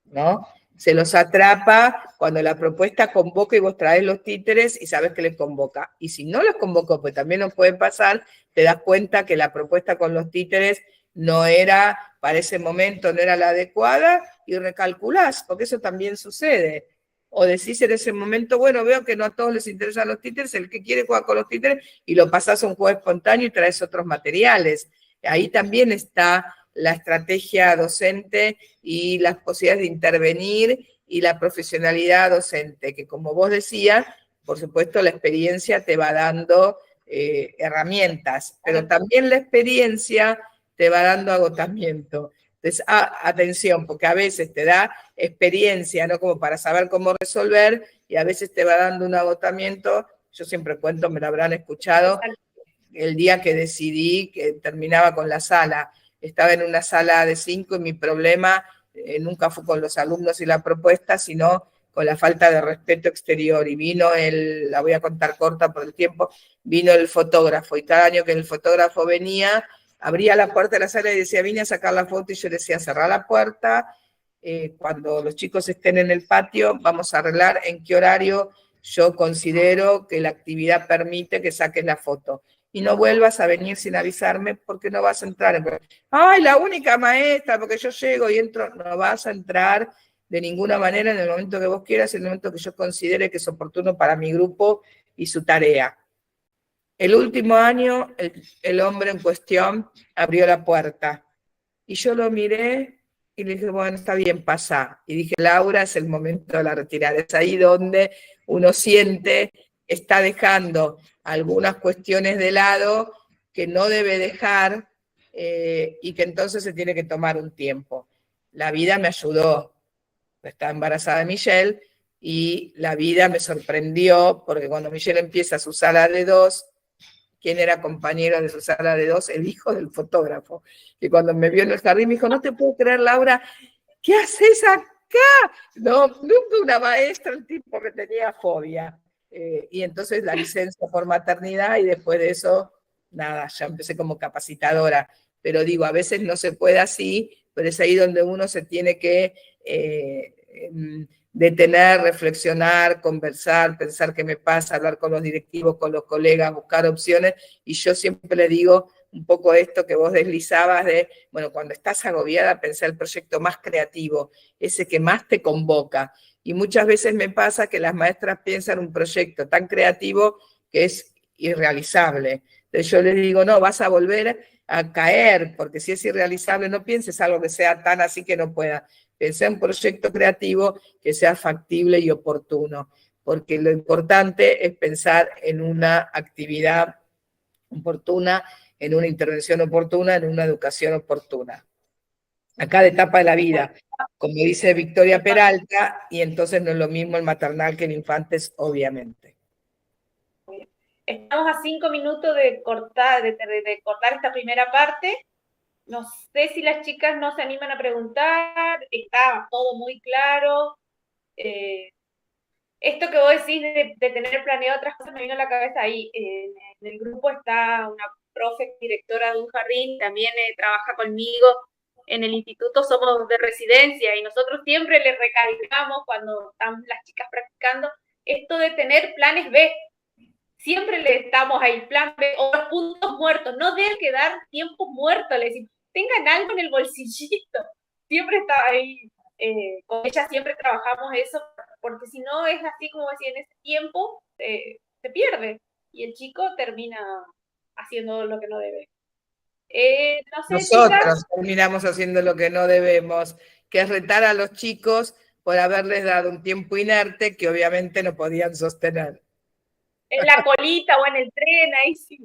¿no? Se los atrapa cuando la propuesta convoca y vos traes los títeres y sabes que les convoca. Y si no los convocó, pues también nos puede pasar, te das cuenta que la propuesta con los títeres no era, para ese momento, no era la adecuada y recalculás, porque eso también sucede. O decís en ese momento, bueno, veo que no a todos les interesan los títeres, el que quiere jugar con los títeres y lo pasás a un juego espontáneo y traes otros materiales. Ahí también está la estrategia docente y las posibilidades de intervenir y la profesionalidad docente, que como vos decías, por supuesto la experiencia te va dando herramientas, pero también la experiencia te va dando agotamiento. Entonces, atención, porque a veces te da experiencia, ¿no? Como para saber cómo resolver, y a veces te va dando un agotamiento. Yo siempre cuento, me lo habrán escuchado, el día que decidí que terminaba con la sala. Estaba en una sala de 5 y mi problema nunca fue con los alumnos y la propuesta, sino con la falta de respeto exterior. Y vino la voy a contar corta por el tiempo, vino el fotógrafo, y cada año que el fotógrafo venía, abría la puerta de la sala y decía, vine a sacar la foto, y yo decía, cerrá la puerta, cuando los chicos estén en el patio, vamos a arreglar en qué horario yo considero que la actividad permite que saques la foto. Y no vuelvas a venir sin avisarme porque no vas a entrar. ¡Ay, la única maestra! Porque yo llego y entro. No vas a entrar de ninguna manera en el momento que vos quieras, en el momento que yo considere que es oportuno para mi grupo y su tarea. El último año, el hombre en cuestión abrió la puerta. Y yo lo miré y le dije, bueno, está bien, pasa. Y dije, Laura, es el momento de la retirada. Es ahí donde uno siente, está dejando algunas cuestiones de lado que no debe dejar y que entonces se tiene que tomar un tiempo. La vida me ayudó. Estaba embarazada de Michelle y la vida me sorprendió porque cuando Michelle empieza su sala de 2, ¿quién era compañero de su sala de 2? El hijo del fotógrafo. Y cuando me vio en el jardín me dijo, no te puedo creer, Laura, ¿qué haces acá? No, nunca una maestra, el tipo me tenía fobia. Y entonces la licencia por maternidad y después de eso, nada, ya empecé como capacitadora. Pero digo, a veces no se puede así, pero es ahí donde uno se tiene que detener, reflexionar, conversar, pensar qué me pasa, hablar con los directivos, con los colegas, buscar opciones. Y yo siempre le digo un poco esto que vos deslizabas de, bueno, cuando estás agobiada, pensá el proyecto más creativo, ese que más te convoca. Y muchas veces me pasa que las maestras piensan un proyecto tan creativo que es irrealizable. Entonces yo les digo, no, vas a volver a caer, porque si es irrealizable, no pienses algo que sea tan así que no pueda. Pensé en un proyecto creativo que sea factible y oportuno, porque lo importante es pensar en una actividad oportuna en una intervención oportuna, en una educación oportuna. A cada etapa de la vida, como dice Victoria Peralta, y entonces no es lo mismo el maternal que el infantes, obviamente. Estamos a 5 minutos de cortar esta primera parte. No sé si las chicas no se animan a preguntar, está todo muy claro. Esto que vos decís de tener planeado otras cosas me vino a la cabeza ahí. En el grupo está una profe directora de un jardín, también trabaja conmigo en el instituto, somos de residencia y nosotros siempre le recalcamos cuando están las chicas practicando esto de tener planes B. Siempre le estamos ahí, plan B, o los puntos muertos, no deben quedar tiempos muertos, le decimos, tengan algo en el bolsillito. Siempre está ahí, con ella siempre trabajamos eso, porque si no es así como decía, en ese tiempo se pierde y el chico termina haciendo lo que no debe. No sé, Nosotros chicas, terminamos haciendo lo que no debemos, que es retar a los chicos por haberles dado un tiempo inerte que obviamente no podían sostener. en la colita o en el tren, ahí sí.